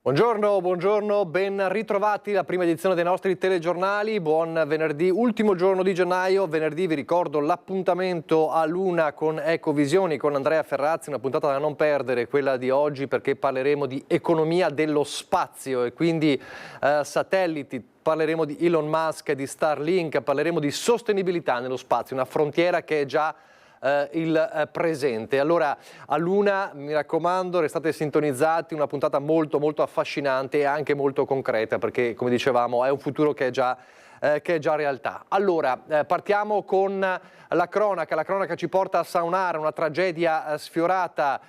Buongiorno, ben ritrovati alla prima edizione dei nostri telegiornali. Buon venerdì, ultimo giorno di gennaio. Venerdì vi ricordo l'appuntamento all'1 con Ecovisioni con Andrea Ferrazzi, una puntata da non perdere, quella di oggi, perché parleremo di economia dello spazio e quindi satelliti. Parleremo di Elon Musk e di Starlink, parleremo di sostenibilità nello spazio, una frontiera che è già il presente. Allora, all'una, mi raccomando, restate sintonizzati, una puntata molto affascinante e anche molto concreta, perché come dicevamo è un futuro che è già realtà. Allora, partiamo con la cronaca ci porta a Saonara, una tragedia sfiorata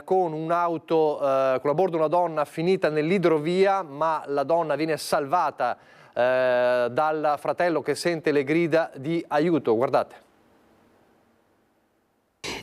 con un'auto con a bordo una donna finita nell'idrovia, ma la donna viene salvata dal fratello che sente le grida di aiuto. Guardate.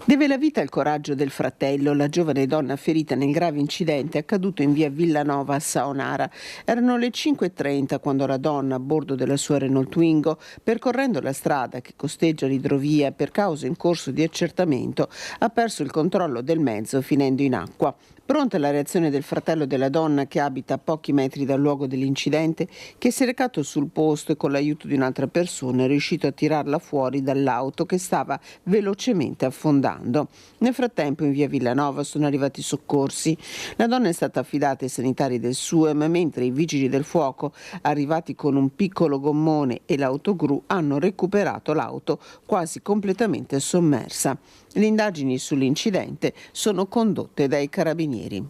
Deve la vita al coraggio del fratello, la giovane donna ferita nel grave incidente accaduto in via Villanova a Saonara. Erano le 5:30 quando la donna, a bordo della sua Renault Twingo, percorrendo la strada che costeggia l'idrovia per cause in corso di accertamento, ha perso il controllo del mezzo finendo in acqua. Pronta la reazione del fratello della donna, che abita a pochi metri dal luogo dell'incidente, che si è recato sul posto e con l'aiuto di un'altra persona è riuscito a tirarla fuori dall'auto che stava velocemente affondando. Nel frattempo in via Villanova sono arrivati i soccorsi. La donna è stata affidata ai sanitari del SUEM, mentre i vigili del fuoco, arrivati con un piccolo gommone e l'autogru, hanno recuperato l'auto quasi completamente sommersa. Le indagini sull'incidente sono condotte dai carabinieri.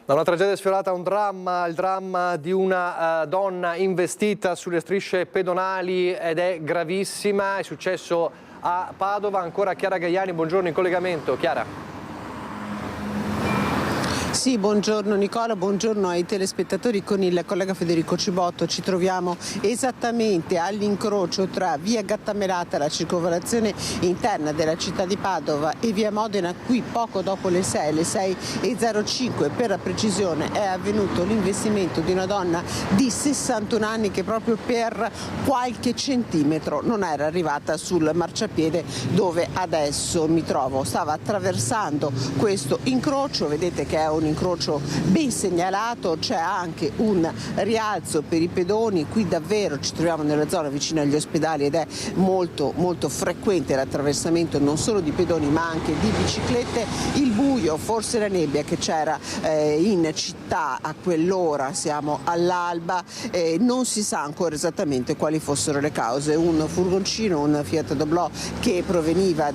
Da una tragedia sfiorata a un dramma, il dramma di una donna investita sulle strisce pedonali ed è gravissima. È successo a Padova. Ancora Chiara Gaiani, buongiorno in collegamento. Chiara. Sì, buongiorno Nicola, buongiorno ai telespettatori. Con il collega Federico Cibotto ci troviamo esattamente all'incrocio tra via Gattamelata, la circolazione interna della città di Padova, e via Modena. Qui poco dopo le 6:05 per la precisione, è avvenuto l'investimento di una donna di 61 anni che proprio per qualche centimetro non era arrivata sul marciapiede dove adesso mi trovo. Stava attraversando questo incrocio, vedete che è un incrocio ben segnalato, c'è anche un rialzo per i pedoni. Qui davvero ci troviamo nella zona vicino agli ospedali ed è molto frequente l'attraversamento non solo di pedoni ma anche di biciclette. Il buio, forse la nebbia che c'era in città a quell'ora, siamo all'alba, non si sa ancora esattamente quali fossero le cause. Un furgoncino, un Fiat Doblò che proveniva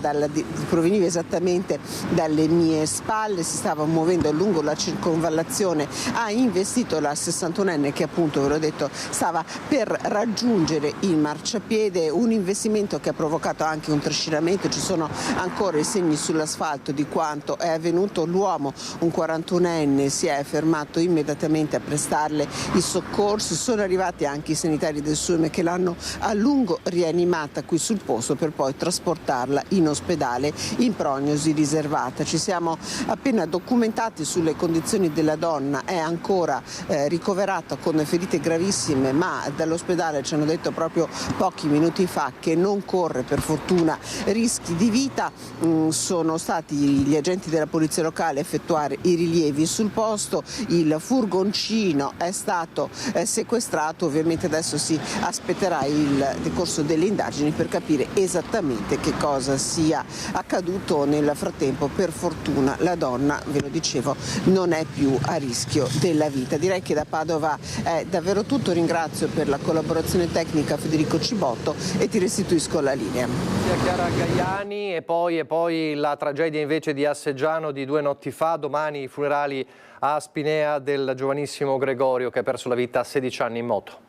esattamente dalle mie spalle, si stava muovendo lungo la circonvallazione, ha investito la 61enne che appunto, ve l'ho detto, stava per raggiungere il marciapiede. Un investimento che ha provocato anche un trascinamento, ci sono ancora i segni sull'asfalto di quanto è avvenuto. L'uomo, un 41enne, si è fermato immediatamente a prestarle i soccorsi. Sono arrivati anche i sanitari del SUEM che l'hanno a lungo rianimata qui sul posto per poi trasportarla in ospedale in prognosi riservata. Ci siamo appena documentati sulle condizioni della donna, è ancora ricoverata con ferite gravissime, ma dall'ospedale ci hanno detto proprio pochi minuti fa che non corre per fortuna rischi di vita. Sono stati gli agenti della polizia locale a effettuare i rilievi sul posto, il furgoncino è stato sequestrato. Ovviamente adesso si aspetterà il decorso delle indagini per capire esattamente che cosa sia accaduto. Nel frattempo, per fortuna, la donna, ve lo dicevo, non è più a rischio della vita. Direi che da Padova è davvero tutto. Ringrazio per la collaborazione tecnica Federico Cibotto e ti restituisco la linea. Chiara Gaiani. E poi la tragedia invece di Asseggiano di 2 notti fa. Domani i funerali a Spinea del giovanissimo Gregorio che ha perso la vita a 16 anni in moto.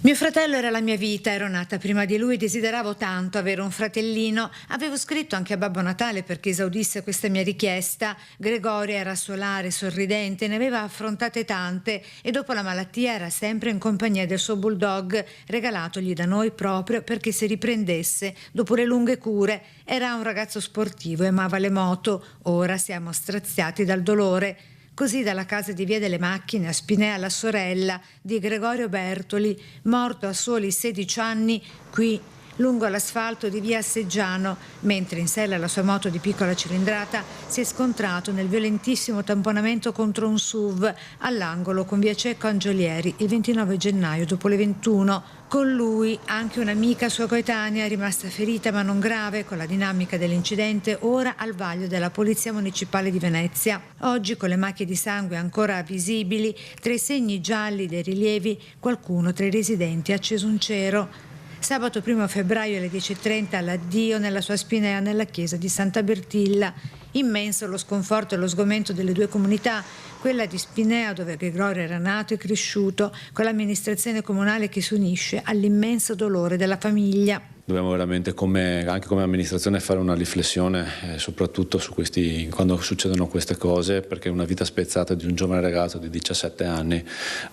Mio fratello era la mia vita, ero nata prima di lui, desideravo tanto avere un fratellino. Avevo scritto anche a Babbo Natale perché esaudisse questa mia richiesta. Gregorio era solare, sorridente, ne aveva affrontate tante e dopo la malattia era sempre in compagnia del suo bulldog, regalatogli da noi proprio perché si riprendesse dopo le lunghe cure. Era un ragazzo sportivo e amava le moto, ora siamo straziati dal dolore. Così dalla casa di Via delle Macchine a Spinea la sorella di Gregorio Bertoli, morto a soli 16 anni qui lungo l'asfalto di via Seggiano, mentre in sella alla sua moto di piccola cilindrata si è scontrato nel violentissimo tamponamento contro un SUV all'angolo con via Cecco Angiolieri il 29 gennaio dopo le 21. Con lui anche un'amica sua coetanea rimasta ferita ma non grave, con la dinamica dell'incidente ora al vaglio della Polizia Municipale di Venezia. Oggi, con le macchie di sangue ancora visibili, tra i segni gialli dei rilievi, qualcuno tra i residenti ha acceso un cero. Sabato 1 febbraio alle 10:30 l'addio nella sua spinea nella chiesa di Santa Bertilla. Immenso lo sconforto e lo sgomento delle due comunità, quella di Spinea dove Gregorio era nato e cresciuto, con l'amministrazione comunale che si unisce all'immenso dolore della famiglia. Dobbiamo veramente anche come amministrazione fare una riflessione soprattutto su quando succedono queste cose, perché una vita spezzata di un giovane ragazzo di 17 anni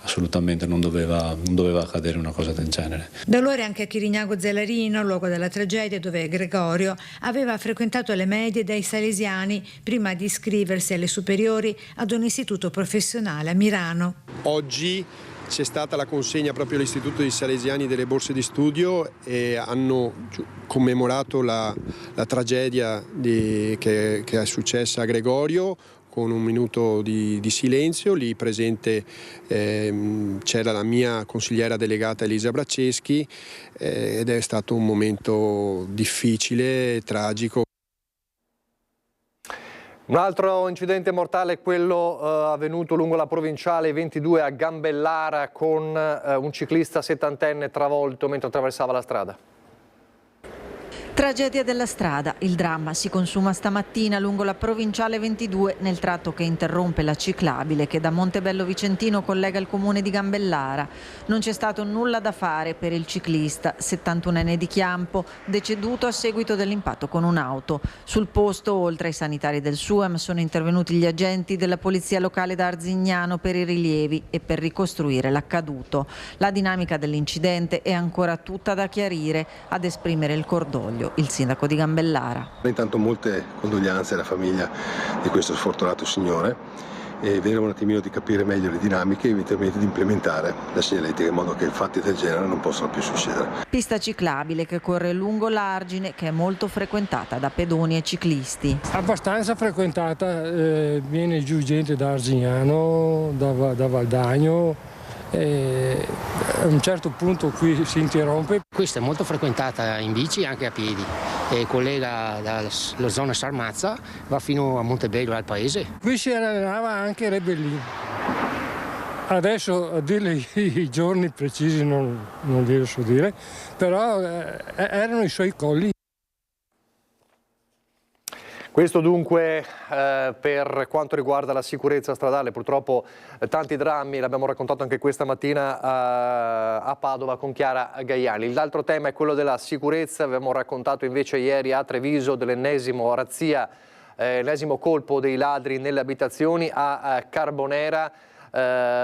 assolutamente non doveva accadere una cosa del genere. Dolore anche a Chirignago Zelarino, luogo della tragedia, dove Gregorio aveva frequentato le medie dai Salesiani prima di iscriversi alle superiori ad un istituto professionale a Milano. Oggi c'è stata la consegna proprio all'Istituto dei Salesiani delle borse di studio e hanno commemorato la tragedia che è successa a Gregorio con un minuto di silenzio. Lì presente c'era la mia consigliera delegata Elisa Bracceschi ed è stato un momento difficile e tragico. Un altro incidente mortale è quello avvenuto lungo la provinciale 22 a Gambellara con un ciclista settantenne travolto mentre attraversava la strada. Tragedia della strada. Il dramma si consuma stamattina lungo la provinciale 22 nel tratto che interrompe la ciclabile che da Montebello Vicentino collega il comune di Gambellara. Non c'è stato nulla da fare per il ciclista, 71enne di Chiampo, deceduto a seguito dell'impatto con un'auto. Sul posto, oltre ai sanitari del SUAM, sono intervenuti gli agenti della polizia locale da Arzignano per i rilievi e per ricostruire l'accaduto. La dinamica dell'incidente è ancora tutta da chiarire. Ad esprimere il cordoglio il sindaco di Gambellara. Intanto molte condoglianze alla famiglia di questo sfortunato signore e vedremo un attimino di capire meglio le dinamiche e eventualmente di implementare la segnaletica in modo che fatti del genere non possano più succedere. Pista ciclabile che corre lungo l'Argine, che è molto frequentata da pedoni e ciclisti. Abbastanza frequentata, viene giù gente da Arzignano, da Valdagno. A un certo punto qui si interrompe. Questa è molto frequentata in bici e anche a piedi e collega la zona Sarmazza, va fino a Montebello al paese. Qui si allenava anche Rebellin. Adesso a dirle i giorni precisi non glielo so dire, però erano i suoi colli. Questo dunque per quanto riguarda la sicurezza stradale, purtroppo tanti drammi, l'abbiamo raccontato anche questa mattina a Padova con Chiara Gaiani. L'altro tema è quello della sicurezza, abbiamo raccontato invece ieri a Treviso dell'ennesimo razzia, l'ennesimo colpo dei ladri nelle abitazioni a Carbonera,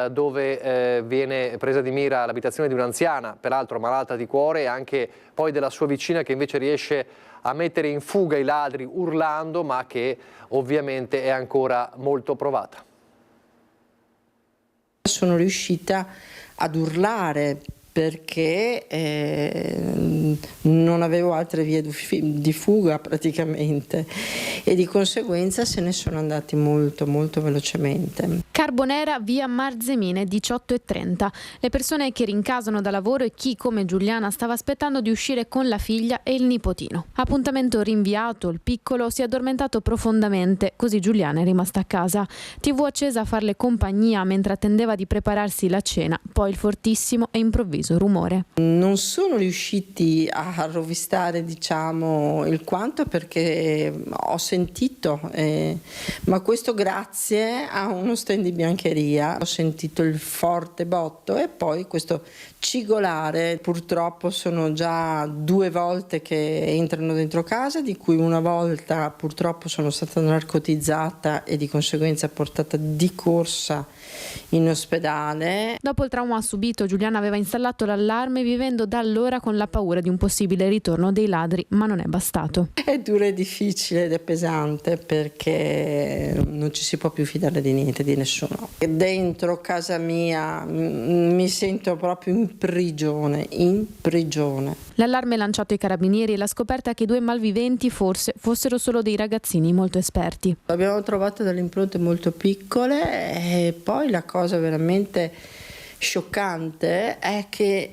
dove viene presa di mira l'abitazione di un'anziana, peraltro malata di cuore, e anche poi della sua vicina che invece riesce a mettere in fuga i ladri urlando, ma che ovviamente è ancora molto provata. Sono riuscita ad urlare perché non avevo altre vie di fuga praticamente e di conseguenza se ne sono andati molto velocemente. Carbonera, via Marzemine, 18:30. Le persone che rincasano da lavoro e chi come Giuliana stava aspettando di uscire con la figlia e il nipotino. Appuntamento rinviato, il piccolo si è addormentato profondamente, così Giuliana è rimasta a casa. TV accesa a farle compagnia mentre attendeva di prepararsi la cena, poi il fortissimo e improvviso rumore. Non sono riusciti a rovistare il quanto perché ho sentito, ma questo grazie a uno stand di biancheria. Ho sentito il forte botto e poi questo cigolare. Purtroppo sono già 2 volte che entrano dentro casa, di cui una volta purtroppo sono stata narcotizzata e di conseguenza portata di corsa in ospedale. Dopo il trauma subito, Giuliana aveva installato l'allarme vivendo da allora con la paura di un possibile ritorno dei ladri, ma non è bastato. È dura e difficile ed è pesante perché non ci si può più fidare di niente, di nessuno. no. Dentro casa mia mi sento proprio in prigione. L'allarme lanciato ai carabinieri e la scoperta che i 2 malviventi forse fossero solo dei ragazzini molto esperti. Abbiamo trovato delle impronte molto piccole e poi la cosa veramente scioccante è che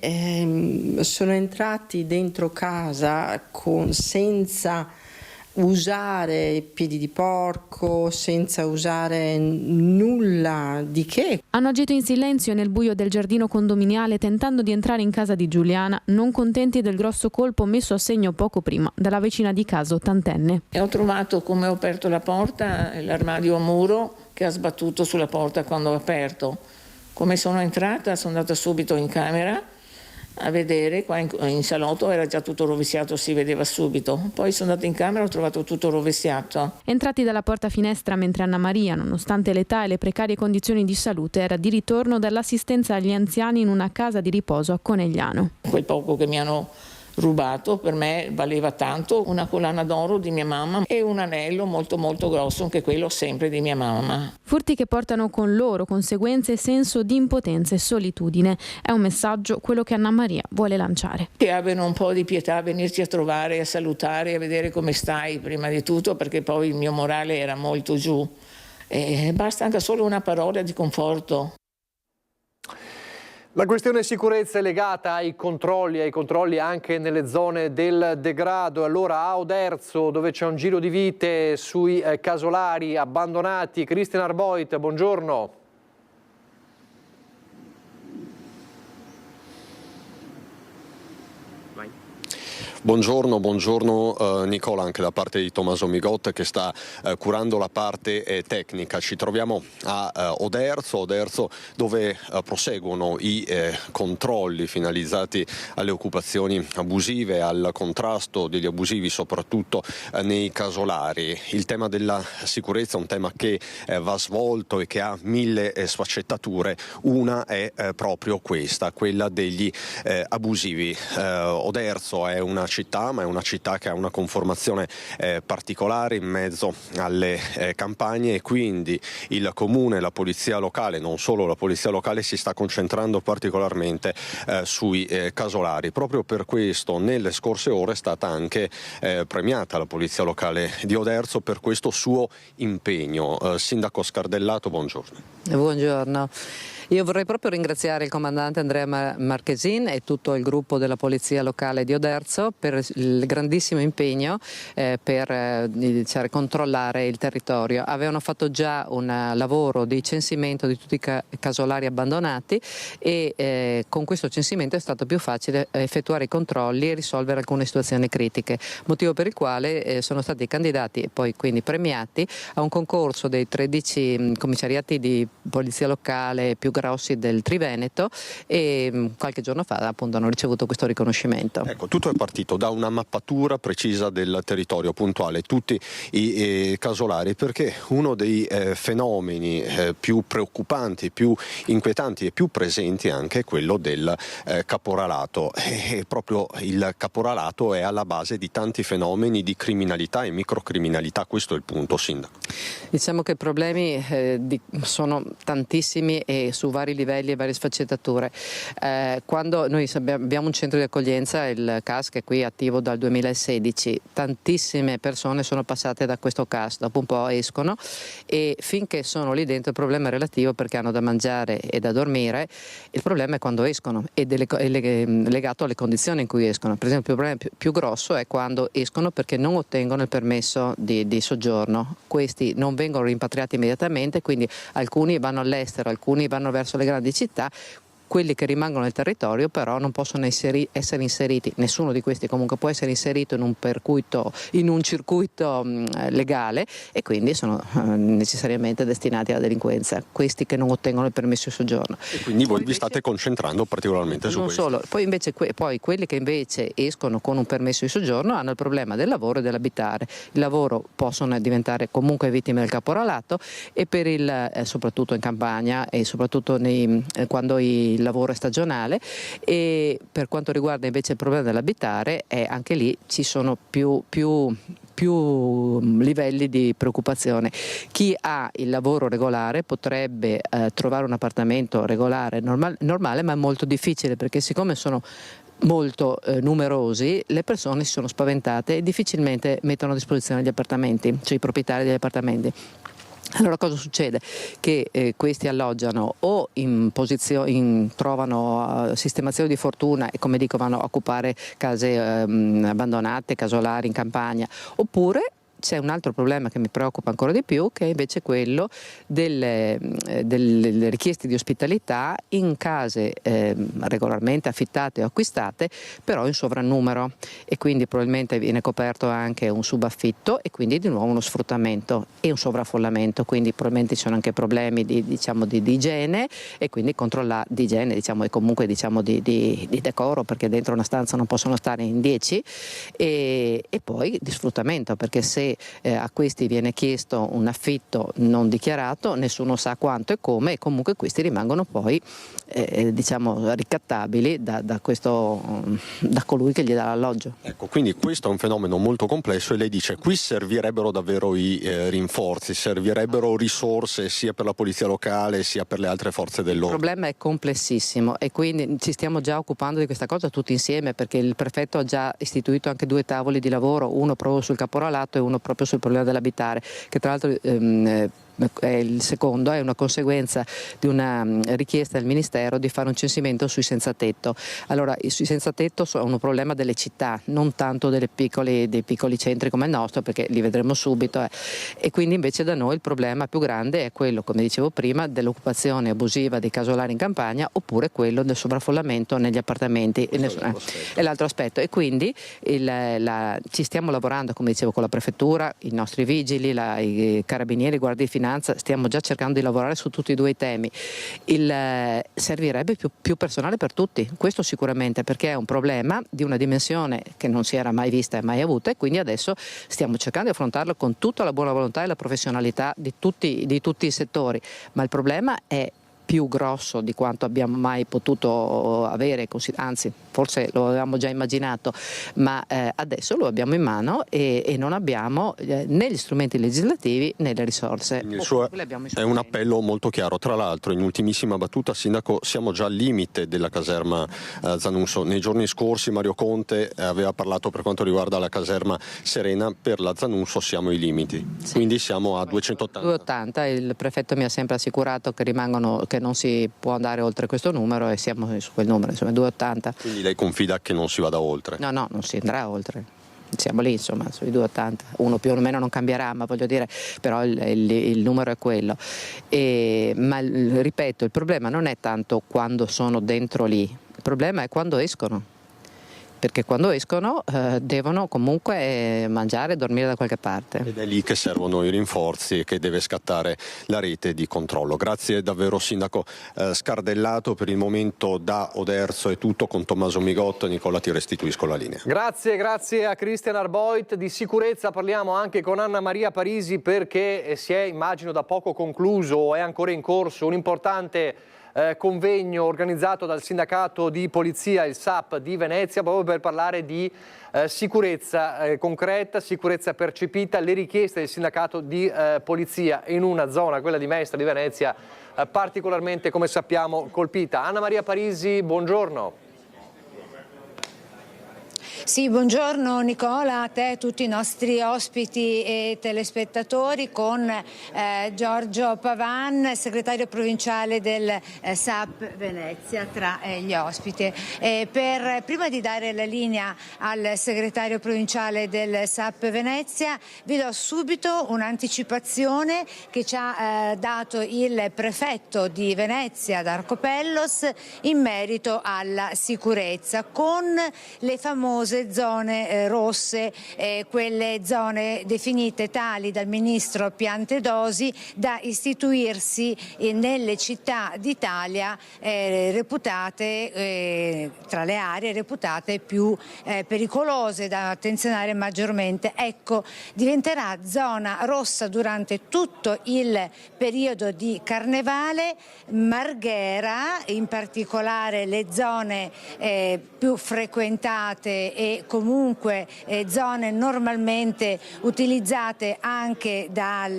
sono entrati dentro casa senza usare piedi di porco, senza usare nulla di che. Hanno agito in silenzio nel buio del giardino condominiale tentando di entrare in casa di Giuliana, non contenti del grosso colpo messo a segno poco prima dalla vicina di casa ottantenne. E ho trovato, come ho aperto la porta, l'armadio a muro che ha sbattuto sulla porta quando ho aperto. Come sono entrata, sono andata subito in camera a vedere, qua in salotto era già tutto rovesciato, si vedeva subito. Poi sono andata in camera e ho trovato tutto rovesciato. Entrati dalla porta finestra mentre Anna Maria, nonostante l'età e le precarie condizioni di salute, era di ritorno dall'assistenza agli anziani in una casa di riposo a Conegliano. Quel poco che mi hanno rubato per me valeva tanto, una collana d'oro di mia mamma e un anello molto molto grosso, anche quello sempre di mia mamma. Furti che portano con loro conseguenze, senso di impotenza e solitudine. È un messaggio quello che Anna Maria vuole lanciare. Che abbiano un po' di pietà a venirci a trovare, a salutare, a vedere come stai prima di tutto, perché poi il mio morale era molto giù e basta anche solo una parola di conforto. La questione sicurezza è legata ai controlli anche nelle zone del degrado. Allora a Oderzo, dove c'è un giro di vite sui casolari abbandonati, Cristian Arboit, buongiorno. Buongiorno Nicola, anche da parte di Tommaso Migot che sta curando la parte tecnica. Ci troviamo a Oderzo dove proseguono i controlli finalizzati alle occupazioni abusive, al contrasto degli abusivi soprattutto nei casolari. Il tema della sicurezza è un tema che va svolto e che ha 1000 sfaccettature. Una è proprio questa, quella degli abusivi. Oderzo è una città, ma è una città che ha una conformazione particolare in mezzo alle campagne, e quindi il comune, la polizia locale, non solo la polizia locale, si sta concentrando particolarmente sui casolari. Proprio per questo nelle scorse ore è stata anche premiata la polizia locale di Oderzo per questo suo impegno. Sindaco Scardellato, buongiorno. Buongiorno. Io vorrei proprio ringraziare il comandante Andrea Marchesin e tutto il gruppo della Polizia Locale di Oderzo per il grandissimo impegno per controllare il territorio. Avevano fatto già un lavoro di censimento di tutti i casolari abbandonati e con questo censimento è stato più facile effettuare i controlli e risolvere alcune situazioni critiche, motivo per il quale sono stati candidati e poi quindi premiati a un concorso dei 13 commissariati di Polizia Locale più grossi del Triveneto, e qualche giorno fa appunto hanno ricevuto questo riconoscimento. Ecco, tutto è partito da una mappatura precisa del territorio, puntuale, tutti i casolari, perché uno dei fenomeni più preoccupanti, più inquietanti e più presenti anche è quello del caporalato, e proprio il caporalato è alla base di tanti fenomeni di criminalità e microcriminalità. Questo è il punto, Sindaco. Diciamo che i problemi sono tantissimi e su vari livelli e varie sfaccettature. Quando noi abbiamo un centro di accoglienza, il CAS, che è qui attivo dal 2016, tantissime persone sono passate da questo CAS, dopo un po' escono e finché sono lì dentro il problema è relativo perché hanno da mangiare e da dormire. Il problema è quando escono ed è legato alle condizioni in cui escono. Per esempio il problema più grosso è quando escono perché non ottengono il permesso di soggiorno. Questi non vengono rimpatriati immediatamente, quindi alcuni vanno all'estero, alcuni vanno verso le grandi città. Quelli che rimangono nel territorio però non possono essere inseriti, nessuno di questi comunque può essere inserito in un circuito legale, e quindi sono necessariamente destinati alla delinquenza, questi che non ottengono il permesso di soggiorno. E quindi voi vi state concentrando particolarmente su questo? Non solo, poi invece quelli che invece escono con un permesso di soggiorno hanno il problema del lavoro e dell'abitare. Il lavoro possono diventare comunque vittime del caporalato, e soprattutto in campagna e soprattutto quando il lavoro è stagionale. E per quanto riguarda invece il problema dell'abitare, anche lì ci sono più più livelli di preoccupazione. Chi ha il lavoro regolare potrebbe trovare un appartamento regolare normale, ma è molto difficile, perché siccome sono molto numerosi, le persone si sono spaventate e difficilmente mettono a disposizione gli appartamenti, cioè i proprietari degli appartamenti. Allora cosa succede? Che questi alloggiano o trovano sistemazione di fortuna e, come dico, vanno a occupare case abbandonate, casolari in campagna, oppure c'è un altro problema che mi preoccupa ancora di più, che è invece quello delle richieste di ospitalità in case regolarmente affittate o acquistate, però in sovrannumero, e quindi probabilmente viene coperto anche un subaffitto e quindi di nuovo uno sfruttamento e un sovraffollamento, quindi probabilmente ci sono anche problemi di igiene e quindi di igiene, e comunque di decoro, perché dentro una stanza non possono stare in 10, e poi di sfruttamento, perché se a questi viene chiesto un affitto non dichiarato, nessuno sa quanto e come, e comunque questi rimangono poi ricattabili da colui che gli dà l'alloggio. Ecco, quindi questo è un fenomeno molto complesso, e lei dice qui servirebbero davvero i rinforzi, servirebbero risorse sia per la polizia locale sia per le altre forze dell'ordine. Il problema è complessissimo e quindi ci stiamo già occupando di questa cosa tutti insieme, perché il prefetto ha già istituito anche 2 tavoli di lavoro, uno proprio sul caporalato e uno proprio sul problema dell'abitare, che tra l'altro il secondo è una conseguenza di una richiesta del Ministero di fare un censimento sui senza tetto. Allora, i senza tetto sono un problema delle città, non tanto dei piccoli centri come il nostro, perché li vedremo subito, e quindi invece da noi il problema più grande è quello, come dicevo prima, dell'occupazione abusiva dei casolari in campagna, oppure quello del sovraffollamento negli appartamenti. È l'altro aspetto, e quindi ci stiamo lavorando, come dicevo, con la prefettura, i nostri vigili, i carabinieri, guardie di finanza, stiamo già cercando di lavorare su tutti e 2 i temi. Servirebbe più personale per tutti, questo sicuramente, perché è un problema di una dimensione che non si era mai vista e mai avuta, e quindi adesso stiamo cercando di affrontarlo con tutta la buona volontà e la professionalità di tutti i settori, ma il problema è più grosso di quanto abbiamo mai potuto avere, anzi forse lo avevamo già immaginato, ma adesso lo abbiamo in mano e non abbiamo né gli strumenti legislativi né le risorse. Il suo è un appello molto chiaro. Tra l'altro, in ultimissima battuta, Sindaco, siamo già al limite della caserma Zanusso. Nei giorni scorsi Mario Conte aveva parlato per quanto riguarda la caserma Serena, per la Zanusso siamo ai limiti, sì. Quindi siamo a 280. Il prefetto mi ha sempre assicurato che non si può andare oltre questo numero, e siamo su quel numero, insomma 280. Quindi lei confida che non si vada oltre? No, non si andrà oltre. Siamo lì, insomma, sui 280. Uno più o meno non cambierà, ma voglio dire, però il numero è quello. Ma ripeto, il problema non è tanto quando sono dentro lì, il problema è quando escono. Perché quando escono devono comunque mangiare e dormire da qualche parte. Ed è lì che servono i rinforzi e che deve scattare la rete di controllo. Grazie davvero, Sindaco Scardellato. Per il momento da Oderzo è tutto. Con Tommaso Migotto, Nicola, ti restituisco la linea. Grazie a Christian Arboit. Di sicurezza parliamo anche con Anna Maria Parisi, perché si è, immagino, da poco concluso, è ancora in corso un importante convegno organizzato dal sindacato di polizia, il SAP di Venezia, proprio per parlare di sicurezza concreta, sicurezza percepita, le richieste del sindacato di polizia in una zona, quella di Mestre di Venezia, particolarmente, come sappiamo, colpita. Anna Maria Parisi, buongiorno. Sì, buongiorno Nicola, a te e a tutti i nostri ospiti e telespettatori, con Giorgio Pavan, segretario provinciale del SAP Venezia, tra gli ospiti. Prima di dare la linea al segretario provinciale del SAP Venezia, vi do subito un'anticipazione che ci ha dato il prefetto di Venezia, Darco Pellos, in merito alla sicurezza, con le famose zone rosse, quelle zone definite tali dal ministro Piantedosi da istituirsi nelle città d'Italia reputate tra le aree reputate più pericolose, da attenzionare maggiormente. Ecco, diventerà zona rossa durante tutto il periodo di Carnevale. Marghera, in particolare le zone più frequentate e comunque zone normalmente utilizzate anche da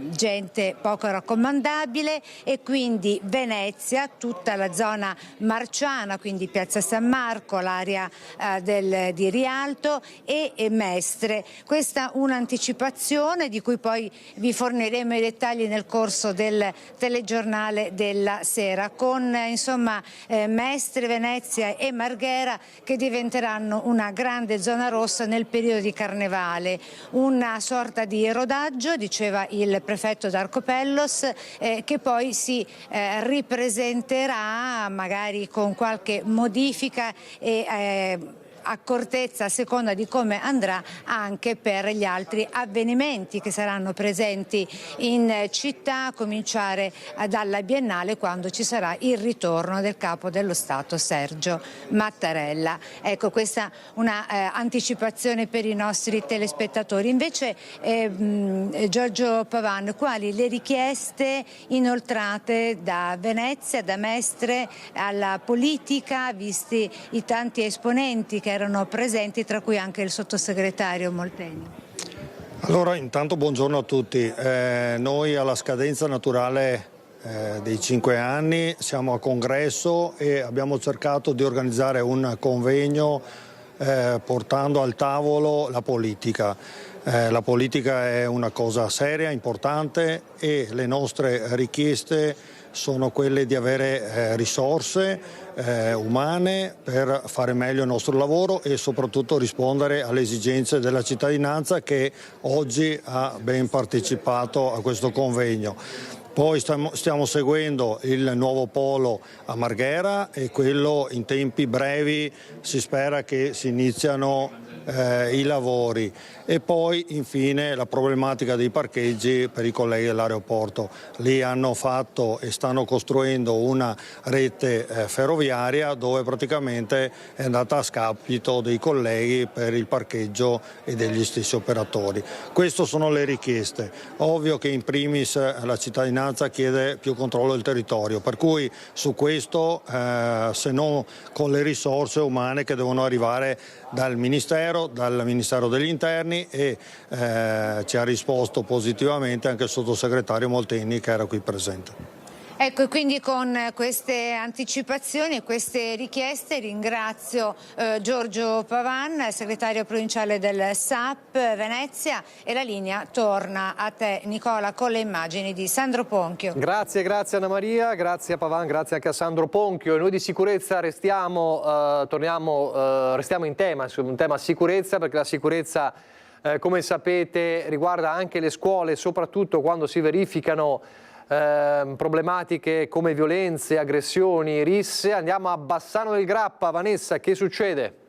gente poco raccomandabile, e quindi Venezia, tutta la zona marciana, quindi Piazza San Marco, l'area di Rialto e Mestre. Questa un'anticipazione di cui poi vi forniremo i dettagli nel corso del telegiornale della sera, con insomma Mestre, Venezia e Marghera che diventeranno una grande zona rossa nel periodo di Carnevale, una sorta di rodaggio, diceva il prefetto Darcopellos, che poi si ripresenterà magari con qualche modifica e accortezza a seconda di come andrà anche per gli altri avvenimenti che saranno presenti in città, a cominciare dalla Biennale, quando ci sarà il ritorno del Capo dello Stato Sergio Mattarella. Ecco, questa una anticipazione per i nostri telespettatori. Invece Giorgio Pavan, quali le richieste inoltrate da Venezia, da Mestre alla politica, visti i tanti esponenti che erano presenti, tra cui anche il sottosegretario Molteni? Allora, intanto buongiorno a tutti. Noi alla scadenza naturale dei 5 anni siamo a congresso e abbiamo cercato di organizzare un convegno portando al tavolo la politica. La politica è una cosa seria, importante, e le nostre richieste sono quelle di avere risorse umane per fare meglio il nostro lavoro e soprattutto rispondere alle esigenze della cittadinanza che oggi ha ben partecipato a questo convegno. Poi stiamo seguendo il nuovo polo a Marghera e quello in tempi brevi si spera che si iniziano i lavori, e poi infine la problematica dei parcheggi per i colleghi dell'aeroporto. Lì hanno fatto e stanno costruendo una rete ferroviaria dove praticamente è andata a scapito dei colleghi per il parcheggio e degli stessi operatori. Queste sono le richieste. Ovvio che in primis la cittadinanza chiede più controllo del territorio, per cui su questo se non con le risorse umane che devono arrivare dal Ministero degli Interni, e ci ha risposto positivamente anche il sottosegretario Molteni che era qui presente. Ecco, e quindi con queste anticipazioni e queste richieste ringrazio Giorgio Pavan, segretario provinciale del SAP Venezia, e la linea torna a te, Nicola, con le immagini di Sandro Ponchio. Grazie Anna Maria, grazie a Pavan, grazie anche a Sandro Ponchio. E noi di sicurezza restiamo in tema sicurezza, perché la sicurezza, come sapete, riguarda anche le scuole, soprattutto quando si verificano problematiche come violenze, aggressioni, risse. Andiamo a Bassano del Grappa. Vanessa, che succede?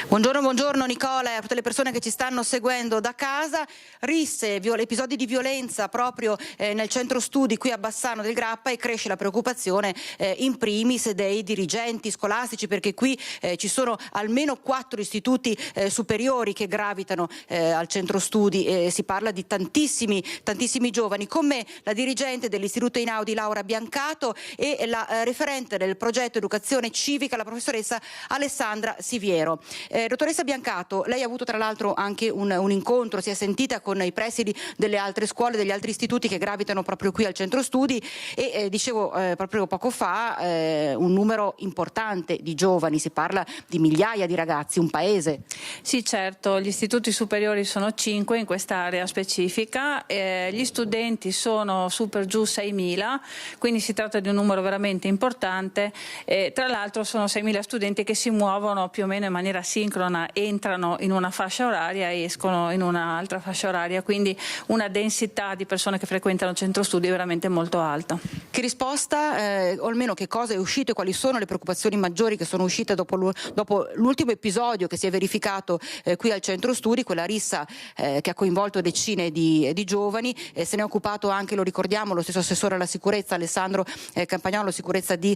Buongiorno Nicola e a tutte le persone che ci stanno seguendo da casa. Risse, episodi di violenza proprio nel centro studi qui a Bassano del Grappa, e cresce la preoccupazione in primis dei dirigenti scolastici, perché qui ci sono almeno 4 istituti superiori che gravitano al centro studi, e si parla di tantissimi giovani, con me la dirigente dell'Istituto Einaudi Laura Biancato e la referente del progetto Educazione Civica, la professoressa Alessandra Siviero. Dottoressa Biancato, lei ha avuto tra l'altro anche un incontro, si è sentita con i presidi delle altre scuole, degli altri istituti che gravitano proprio qui al centro studi, e dicevo proprio poco fa un numero importante di giovani, si parla di migliaia di ragazzi, un paese. Sì, certo, gli istituti superiori sono 5 in quest'area specifica, gli studenti sono su per giù 6.000, quindi si tratta di un numero veramente importante, tra l'altro sono 6.000 studenti che si muovono più o meno in maniera sincrona, entrano in una fascia oraria e escono in un'altra fascia oraria, quindi una densità di persone che frequentano il centro studi è veramente molto alta. Che risposta, o almeno che cosa è uscito e quali sono le preoccupazioni maggiori che sono uscite dopo l'ultimo episodio che si è verificato qui al centro studi, quella rissa che ha coinvolto decine di giovani, se ne è occupato anche, lo ricordiamo, lo stesso assessore alla sicurezza Alessandro Campagnolo, sicurezza di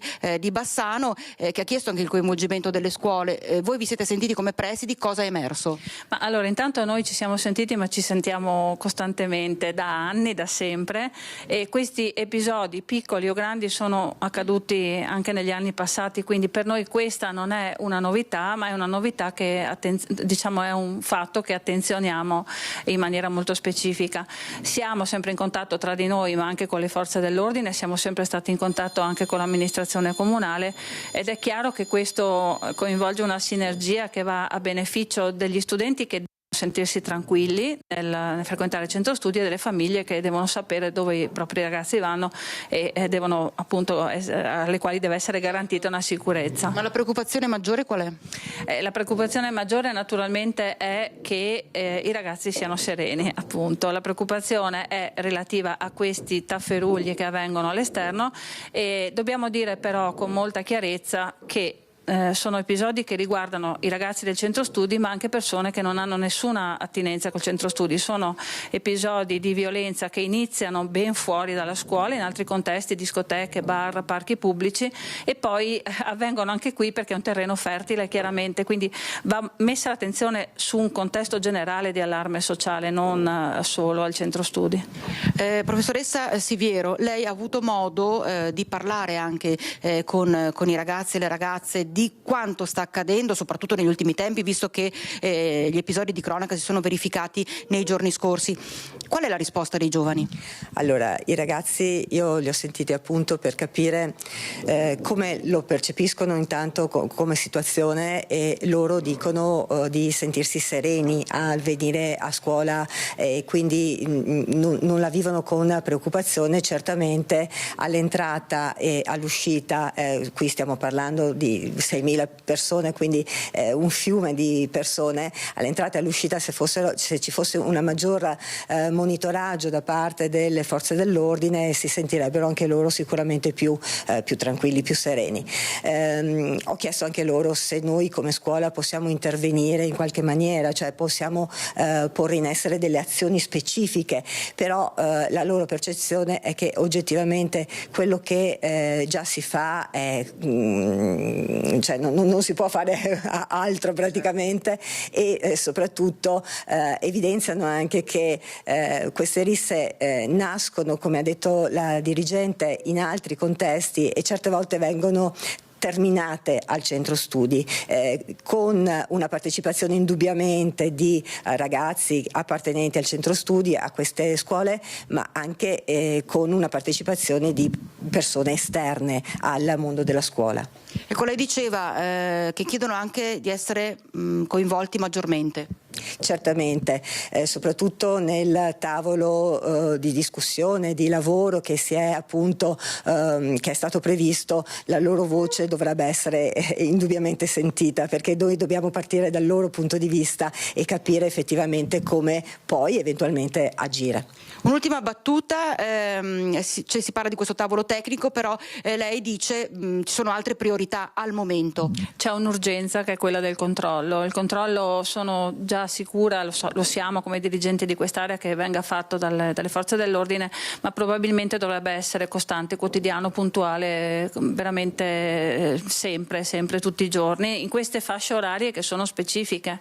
Bassano, che ha chiesto anche il coinvolgimento delle scuole. Voi vi siete sentiti come come presidi, cosa è emerso? Ma allora, intanto noi ci siamo sentiti, ma ci sentiamo costantemente da anni, da sempre, e questi episodi piccoli o grandi sono accaduti anche negli anni passati, quindi per noi questa non è una novità, ma è una novità che diciamo è un fatto che attenzioniamo in maniera molto specifica. Siamo sempre in contatto tra di noi, ma anche con le forze dell'ordine, siamo sempre stati in contatto anche con l'amministrazione comunale, ed è chiaro che questo coinvolge una sinergia che va a beneficio degli studenti che sentirsi tranquilli nel frequentare il centro studi e delle famiglie che devono sapere dove i propri ragazzi vanno e devono appunto alle quali deve essere garantita una sicurezza. Ma la preoccupazione maggiore qual è? La preoccupazione maggiore naturalmente è che i ragazzi siano sereni, appunto. La preoccupazione è relativa a questi tafferugli che avvengono all'esterno, e dobbiamo dire però con molta chiarezza che sono episodi che riguardano i ragazzi del centro studi, ma anche persone che non hanno nessuna attinenza col centro studi. Sono episodi di violenza che iniziano ben fuori dalla scuola, in altri contesti, discoteche, bar, parchi pubblici, e poi avvengono anche qui perché è un terreno fertile, chiaramente, quindi va messa l'attenzione su un contesto generale di allarme sociale, non solo al centro studi. Professoressa Siviero, lei ha avuto modo di parlare anche con i ragazzi e le ragazze di quanto sta accadendo, soprattutto negli ultimi tempi, visto che gli episodi di cronaca si sono verificati nei giorni scorsi. Qual è la risposta dei giovani? Allora, i ragazzi io li ho sentiti appunto per capire come lo percepiscono intanto come situazione, e loro dicono di sentirsi sereni al venire a scuola, e quindi non la vivono con preoccupazione. Certamente all'entrata e all'uscita, qui stiamo parlando di 6.000 persone, quindi un fiume di persone, all'entrata e all'uscita, se ci fosse una maggior monitoraggio da parte delle forze dell'ordine, si sentirebbero anche loro sicuramente più tranquilli, più sereni. Ho chiesto anche loro se noi come scuola possiamo intervenire in qualche maniera, cioè possiamo porre in essere delle azioni specifiche, però la loro percezione è che oggettivamente quello che già si fa è cioè non si può fare altro praticamente, e soprattutto evidenziano anche che queste risse nascono, come ha detto la dirigente, in altri contesti, e certe volte vengono terminate al centro studi, con una partecipazione indubbiamente di ragazzi appartenenti al centro studi, a queste scuole, ma anche con una partecipazione di persone esterne al mondo della scuola. Ecco, lei diceva che chiedono anche di essere coinvolti maggiormente. Certamente, soprattutto nel tavolo di discussione, di lavoro che si è appunto che è stato previsto, la loro voce dovrebbe essere indubbiamente sentita, perché noi dobbiamo partire dal loro punto di vista e capire effettivamente come poi eventualmente agire. Un'ultima battuta, si parla di questo tavolo tecnico, però lei dice ci sono altre priorità al momento. C'è un'urgenza che è quella del controllo. Il controllo, sono già sicura, lo siamo come dirigenti di quest'area, che venga fatto dalle forze dell'ordine, ma probabilmente dovrebbe essere costante, quotidiano, puntuale, veramente sempre, tutti i giorni, in queste fasce orarie che sono specifiche.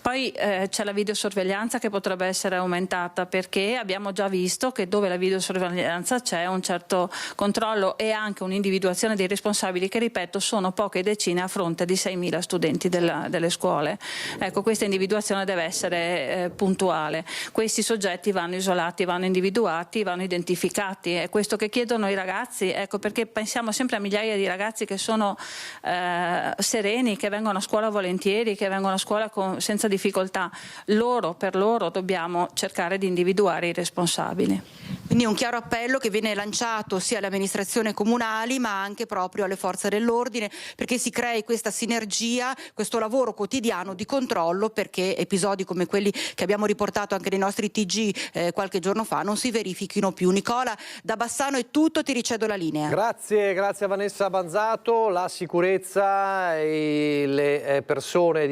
Poi c'è la videosorveglianza che potrebbe essere aumentata, perché abbiamo già visto che dove la videosorveglianza c'è un certo controllo e anche un'individuazione dei responsabili, che ripeto sono poche decine a fronte di 6.000 studenti delle scuole. Ecco, questa individuazione deve essere puntuale. Questi soggetti vanno isolati, vanno individuati, vanno identificati. È questo che chiedono i ragazzi, ecco, perché pensiamo sempre a migliaia di ragazzi che sono sereni, che vengono a scuola volentieri, che vengono a scuola senza difficoltà. Per loro dobbiamo cercare di individuare i responsabili. Quindi un chiaro appello che viene lanciato sia alle amministrazioni comunali, ma anche proprio alle forze dell'ordine, perché si crei questa sinergia, questo lavoro quotidiano di controllo, perché episodi come quelli che abbiamo riportato anche nei nostri TG qualche giorno fa non si verifichino più. Nicola, da Bassano è tutto, ti ricedo la linea. Grazie a Vanessa Banzato. La sicurezza e le persone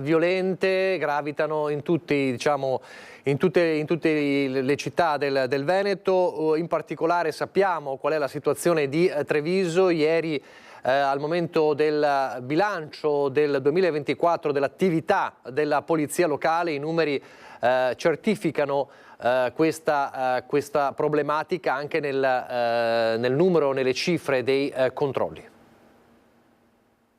violente gravitano in tutte le città del Veneto. In particolare sappiamo qual è la situazione di Treviso. Ieri al momento del bilancio del 2024 dell'attività della polizia locale. I numeri certificano questa problematica anche nel numero, nelle cifre dei controlli.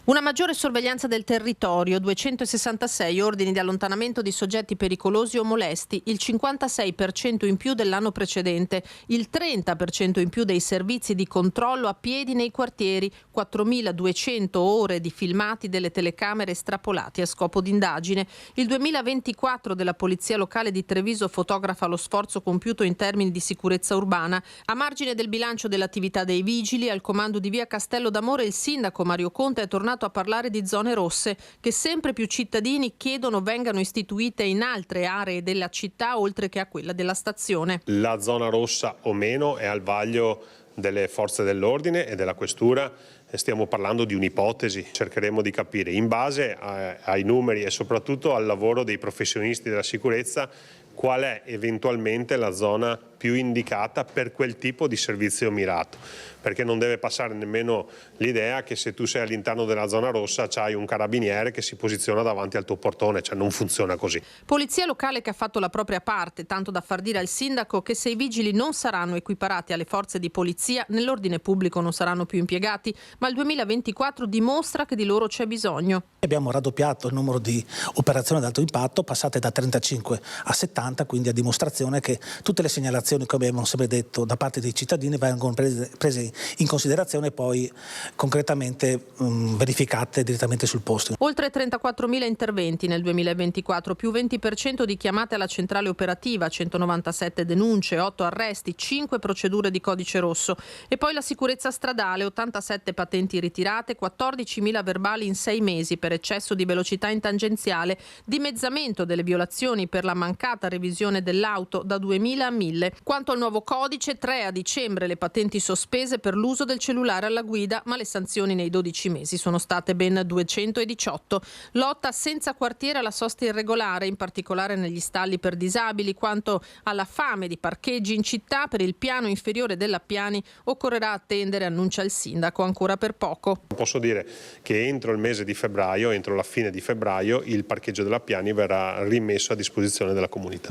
Una maggiore sorveglianza del territorio, 266 ordini di allontanamento di soggetti pericolosi o molesti, il 56% in più dell'anno precedente, il 30% in più dei servizi di controllo a piedi nei quartieri, 4.200 ore di filmati delle telecamere estrapolati a scopo d'indagine. Il 2024 della Polizia Locale di Treviso fotografa lo sforzo compiuto in termini di sicurezza urbana. A margine del bilancio dell'attività dei vigili, al comando di via Castello d'Amore, il sindaco Mario Conte è tornato a parlare di zone rosse che sempre più cittadini chiedono vengano istituite in altre aree della città oltre che a quella della stazione. La zona rossa o meno è al vaglio delle forze dell'ordine e della questura. Stiamo parlando di un'ipotesi, cercheremo di capire in base ai numeri e soprattutto al lavoro dei professionisti della sicurezza qual è eventualmente la zona più indicata per quel tipo di servizio mirato, perché non deve passare nemmeno l'idea che se tu sei all'interno della zona rossa c'hai un carabiniere che si posiziona davanti al tuo portone, cioè non funziona così. Polizia locale che ha fatto la propria parte, tanto da far dire al sindaco che se i vigili non saranno equiparati alle forze di polizia, nell'ordine pubblico non saranno più impiegati, ma il 2024 dimostra che di loro c'è bisogno. Abbiamo raddoppiato il numero di operazioni ad alto impatto, passate da 35 a 70, quindi a dimostrazione che tutte le segnalazioni, come abbiamo sempre detto, da parte dei cittadini vengono prese in considerazione e poi concretamente verificate direttamente sul posto. Oltre 34.000 interventi nel 2024, più 20% di chiamate alla centrale operativa, 197 denunce, 8 arresti, 5 procedure di codice rosso. E poi la sicurezza stradale, 87 patenti ritirate, 14.000 verbali in 6 mesi per eccesso di velocità in tangenziale, dimezzamento delle violazioni per la mancata revisione dell'auto da 2.000 a 1.000. Quanto al nuovo codice, 3 a dicembre le patenti sospese per l'uso del cellulare alla guida, ma le sanzioni nei 12 mesi sono state ben 218. Lotta senza quartiere alla sosta irregolare, in particolare negli stalli per disabili. Quanto alla fame di parcheggi in città, per il piano inferiore dell'Appiani occorrerà attendere, annuncia il sindaco, ancora per poco. Posso dire che entro il mese di febbraio, entro la fine di febbraio, il parcheggio dell'Appiani verrà rimesso a disposizione della comunità.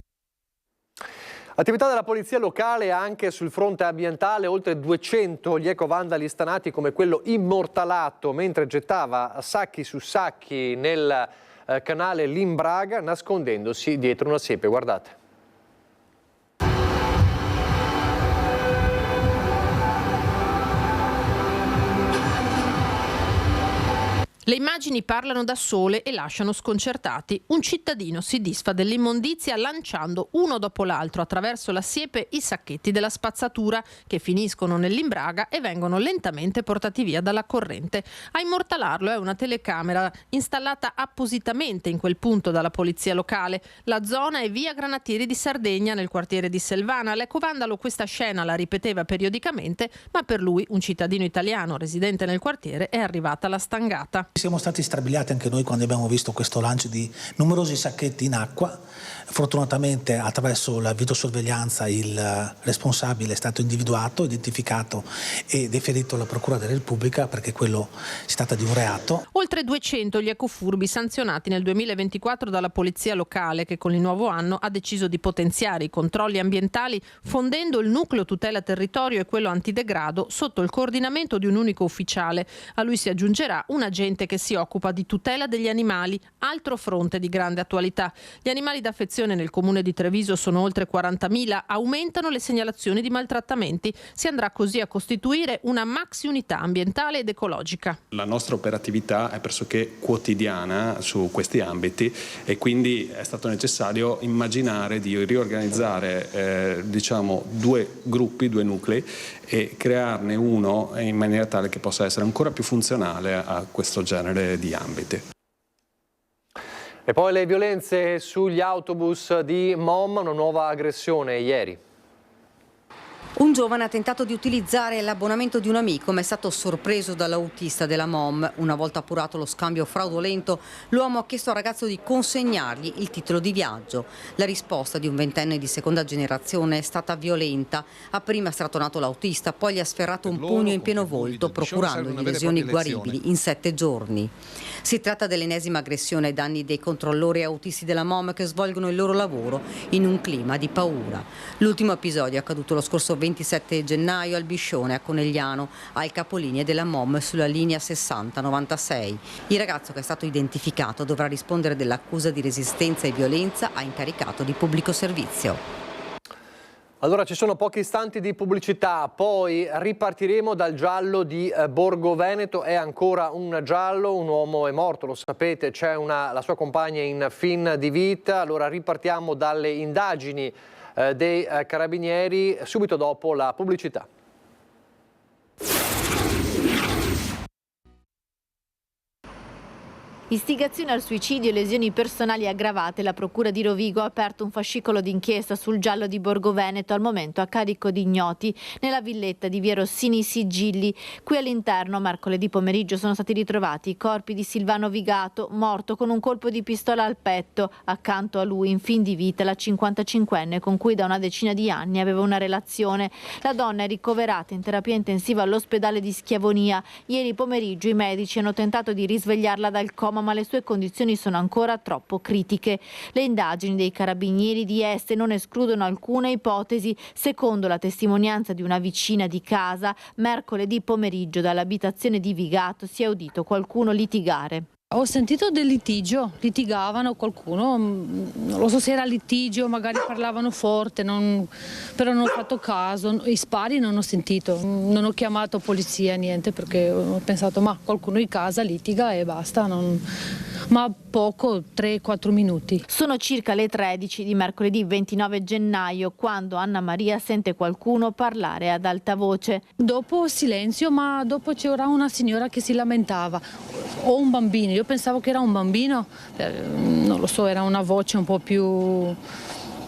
Attività della polizia locale anche sul fronte ambientale, oltre 200 gli ecovandali stanati come quello immortalato mentre gettava sacchi su sacchi nel canale Limbraga nascondendosi dietro una siepe, guardate. Le immagini parlano da sole e lasciano sconcertati. Un cittadino si disfa dell'immondizia lanciando uno dopo l'altro attraverso la siepe i sacchetti della spazzatura che finiscono nell'Imbraga e vengono lentamente portati via dalla corrente. A immortalarlo è una telecamera installata appositamente in quel punto dalla polizia locale. La zona è via Granatieri di Sardegna, nel quartiere di Selvana. L'ecovandalo questa scena la ripeteva periodicamente, ma per lui, un cittadino italiano residente nel quartiere, è arrivata la stangata. Siamo stati strabiliati anche noi quando abbiamo visto questo lancio di numerosi sacchetti in acqua. Fortunatamente attraverso la videosorveglianza il responsabile è stato individuato, identificato e deferito alla Procura della Repubblica perché quello si tratta di un reato. Oltre 200 gli ecofurbi sanzionati nel 2024 dalla polizia locale che con il nuovo anno ha deciso di potenziare i controlli ambientali fondendo il nucleo tutela territorio e quello antidegrado sotto il coordinamento di un unico ufficiale. A lui si aggiungerà un agente che si occupa di tutela degli animali, altro fronte di grande attualità. Gli animali d'affezione nel comune di Treviso sono oltre 40.000, aumentano le segnalazioni di maltrattamenti. Si andrà così a costituire una maxi unità ambientale ed ecologica. La nostra operatività è pressoché quotidiana su questi ambiti e quindi è stato necessario immaginare di riorganizzare due gruppi, due nuclei e crearne uno in maniera tale che possa essere ancora più funzionale a questo genere di ambiti. E poi le violenze sugli autobus di Mom, una nuova aggressione ieri. Un giovane ha tentato di utilizzare l'abbonamento di un amico ma è stato sorpreso dall'autista della MOM. Una volta appurato lo scambio fraudolento, l'uomo ha chiesto al ragazzo di consegnargli il titolo di viaggio. La risposta di un ventenne di seconda generazione è stata violenta. Ha prima strattonato l'autista, poi gli ha sferrato un pugno in pieno volto, procurandogli lesioni guaribili in 7 giorni. Si tratta dell'ennesima aggressione ai danni dei controllori e autisti della MOM che svolgono il loro lavoro in un clima di paura. L'ultimo episodio è accaduto lo scorso 27 gennaio al Biscione a Conegliano, al capolinea della MOM sulla linea 6096. Il ragazzo, che è stato identificato, dovrà rispondere dell'accusa di resistenza e violenza a incaricato di pubblico servizio. Allora ci sono pochi istanti di pubblicità, poi ripartiremo dal giallo di Borgo Veneto. È ancora un giallo, un uomo è morto, lo sapete, c'è la sua compagna in fin di vita. Allora ripartiamo dalle indagini dei carabinieri subito dopo la pubblicità. Istigazione al suicidio e lesioni personali aggravate. La Procura di Rovigo ha aperto un fascicolo d'inchiesta sul giallo di Borgo Veneto, al momento a carico di ignoti, nella villetta di via Rossini Sigilli. Qui all'interno, mercoledì pomeriggio, sono stati ritrovati i corpi di Silvano Vigato, morto con un colpo di pistola al petto. Accanto a lui, in fin di vita, la 55enne con cui da una decina di anni aveva una relazione. La donna è ricoverata in terapia intensiva all'ospedale di Schiavonia. Ieri pomeriggio i medici hanno tentato di risvegliarla dal coma, ma le sue condizioni sono ancora troppo critiche. Le indagini dei carabinieri di Este non escludono alcuna ipotesi. Secondo la testimonianza di una vicina di casa, mercoledì pomeriggio dall'abitazione di Vigato si è udito qualcuno litigare. Ho sentito del litigio, litigavano qualcuno, non lo so se era litigio, magari parlavano forte, però non ho fatto caso, i spari non ho sentito, non ho chiamato polizia, niente, perché ho pensato ma qualcuno in casa litiga e basta, ma poco, 3-4 minuti. Sono circa le 13 di mercoledì 29 gennaio quando Anna Maria sente qualcuno parlare ad alta voce. Dopo silenzio, ma dopo c'era una signora che si lamentava, o un bambino. Io pensavo che era un bambino, non lo so, era una voce un po' più...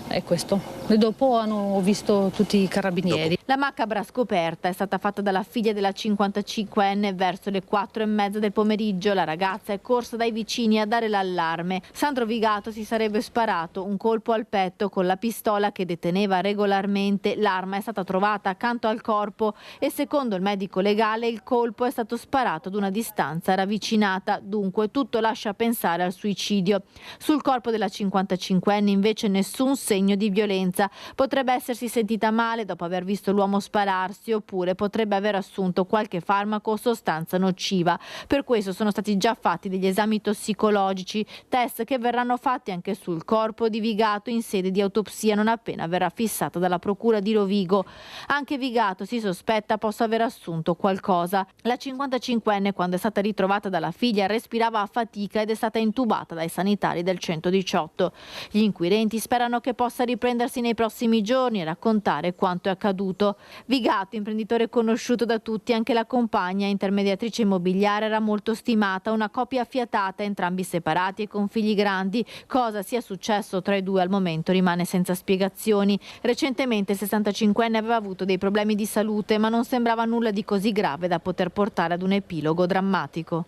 è questo. E dopo hanno visto tutti i carabinieri. La macabra scoperta è stata fatta dalla figlia della 55enne verso le 4:30 del pomeriggio. La ragazza è corsa dai vicini a dare l'allarme. Sandro Vigato si sarebbe sparato un colpo al petto con la pistola che deteneva regolarmente. L'arma è stata trovata accanto al corpo e secondo il medico legale il colpo è stato sparato ad una distanza ravvicinata. Dunque tutto lascia pensare al suicidio. Sul corpo della 55enne invece nessun segno di violenza. Potrebbe essersi sentita male dopo aver visto l'uomo spararsi, oppure potrebbe aver assunto qualche farmaco o sostanza nociva. Per questo sono stati già fatti degli esami tossicologici, test che verranno fatti anche sul corpo di Vigato in sede di autopsia non appena verrà fissata dalla Procura di Rovigo. Anche Vigato si sospetta possa aver assunto qualcosa. La 55enne, quando è stata ritrovata dalla figlia, respirava a fatica ed è stata intubata dai sanitari del 118. Gli inquirenti sperano che possa riprendersi nei prossimi giorni e raccontare quanto è accaduto. Vigato, imprenditore conosciuto da tutti, anche la compagna, intermediatrice immobiliare, era molto stimata, una coppia affiatata, entrambi separati e con figli grandi. Cosa sia successo tra i due al momento rimane senza spiegazioni. Recentemente il 65enne aveva avuto dei problemi di salute, ma non sembrava nulla di così grave da poter portare ad un epilogo drammatico.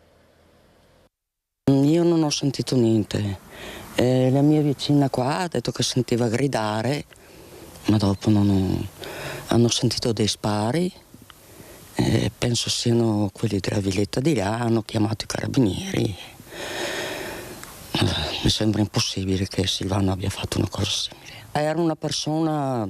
Io non ho sentito niente. La mia vicina qua ha detto che sentiva gridare, ma dopo hanno sentito dei spari, penso siano quelli della villetta di là, hanno chiamato i carabinieri. Mi sembra impossibile che Silvano abbia fatto una cosa simile. Era una persona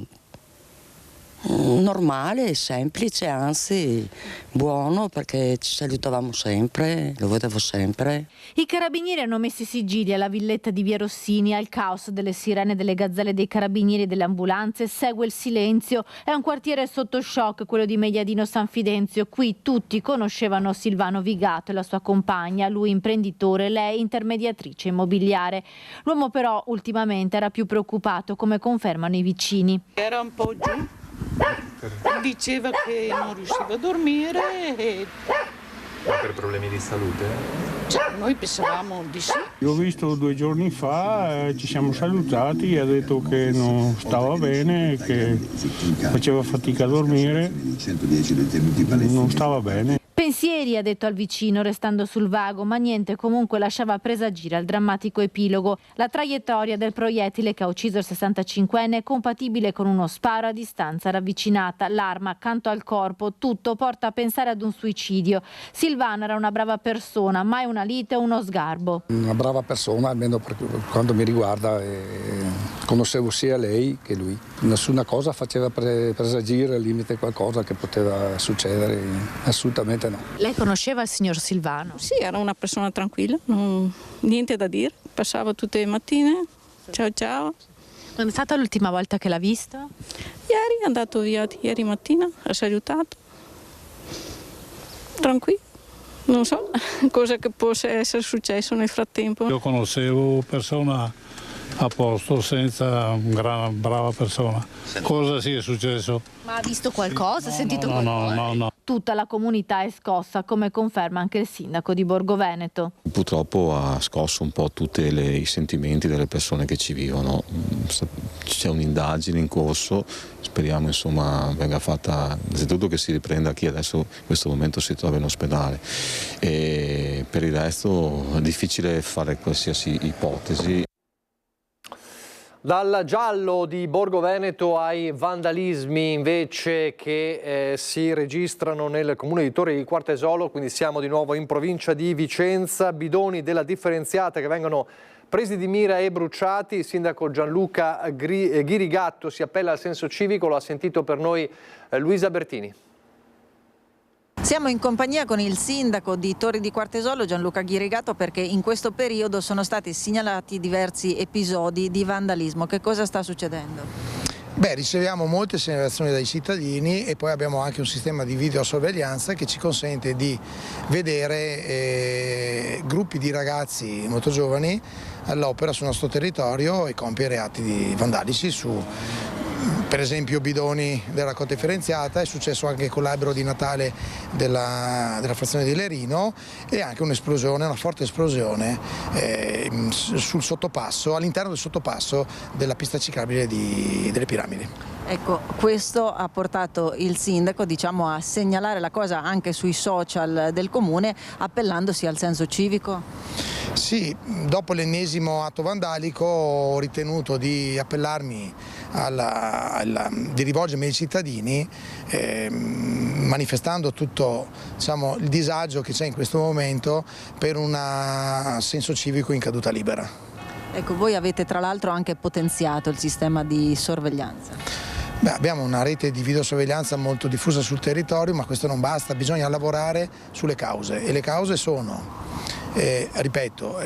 normale, semplice, anzi buono, perché ci salutavamo sempre, lo vedevo sempre. I carabinieri hanno messo i sigilli alla villetta di via Rossini. Al caos delle sirene, delle gazzelle dei carabinieri e delle ambulanze segue il silenzio. È un quartiere sotto shock, quello di Mediadino San Fidenzio. Qui tutti conoscevano Silvano Vigato e la sua compagna, lui imprenditore, lei intermediatrice immobiliare. L'uomo però ultimamente era più preoccupato, come confermano i vicini. Era un po' giù, diceva che non riusciva a dormire Ma per problemi di salute? Noi pensavamo di sì. L'ho visto 2 giorni fa, ci siamo salutati, ha detto che non stava bene, che faceva fatica a dormire, non stava bene. Pensieri, ha detto al vicino, restando sul vago, ma niente comunque lasciava presagire al drammatico epilogo. La traiettoria del proiettile che ha ucciso il 65enne è compatibile con uno sparo a distanza ravvicinata. L'arma accanto al corpo, tutto porta a pensare ad un suicidio. Silvano era una brava persona, mai una lite o uno sgarbo. Una brava persona, almeno per quanto mi riguarda, conoscevo sia lei che lui. Nessuna cosa faceva presagire al limite qualcosa che poteva succedere, assolutamente no. Lei conosceva il signor Silvano? Sì, era una persona tranquilla, niente da dire, passava tutte le mattine, ciao ciao. Quando è stata l'ultima volta che l'ha visto? Ieri è andato via, ieri mattina, ha salutato, tranquillo. Non so cosa che possa essere successo nel frattempo. Io conoscevo persona a posto, senza una brava persona. Cosa sia successo? Ma ha visto qualcosa? Ha sentito qualcosa? No. Tutta la comunità è scossa, come conferma anche il sindaco di Borgo Veneto. Purtroppo ha scosso un po' tutti i sentimenti delle persone che ci vivono. C'è un'indagine in corso, speriamo insomma venga fatta, innanzitutto che si riprenda chi adesso in questo momento si trova in ospedale, e per il resto è difficile fare qualsiasi ipotesi. Dal giallo di Borgo Veneto ai vandalismi invece che si registrano nel comune di Torri di Quartesolo, quindi siamo di nuovo in provincia di Vicenza, bidoni della differenziata che vengono presi di mira e bruciati. Il sindaco Gianluca Ghirigatto si appella al senso civico, lo ha sentito per noi Luisa Bertini. Siamo in compagnia con il sindaco di Torri di Quartesolo, Gianluca Ghirigatto, perché in questo periodo sono stati segnalati diversi episodi di vandalismo. Che cosa sta succedendo? Riceviamo molte segnalazioni dai cittadini e poi abbiamo anche un sistema di videosorveglianza che ci consente di vedere gruppi di ragazzi molto giovani all'opera sul nostro territorio e compiere atti vandalici su, per esempio, bidoni della raccolta differenziata. È successo anche con l'albero di Natale della frazione di Lerino, e anche un'esplosione, una forte esplosione sul sottopasso, all'interno del sottopasso della pista ciclabile delle Piramidi. Ecco, questo ha portato il sindaco, a segnalare la cosa anche sui social del comune, appellandosi al senso civico? Sì, dopo l'ennesimo atto vandalico ho ritenuto di appellarmi di rivolgermi ai cittadini, manifestando tutto il disagio che c'è in questo momento per un senso civico in caduta libera. Ecco, voi avete tra l'altro anche potenziato il sistema di sorveglianza. Abbiamo una rete di videosorveglianza molto diffusa sul territorio, ma questo non basta, bisogna lavorare sulle cause, e le cause sono, ripeto,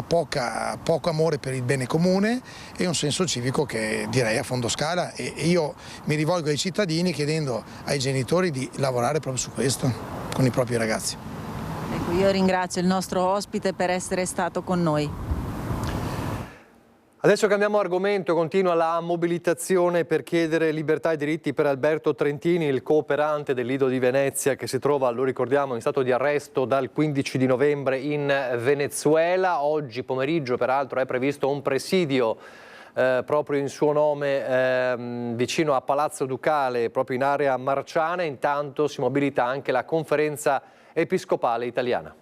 poco amore per il bene comune e un senso civico che direi a fondo scala, e io mi rivolgo ai cittadini chiedendo ai genitori di lavorare proprio su questo con i propri ragazzi. Ecco, io ringrazio il nostro ospite per essere stato con noi. Adesso cambiamo argomento, continua la mobilitazione per chiedere libertà e diritti per Alberto Trentini, il cooperante del Lido di Venezia che si trova, lo ricordiamo, in stato di arresto dal 15 di novembre in Venezuela. Oggi pomeriggio peraltro è previsto un presidio proprio in suo nome vicino a Palazzo Ducale, proprio in area Marciana. Intanto si mobilita anche la Conferenza Episcopale Italiana.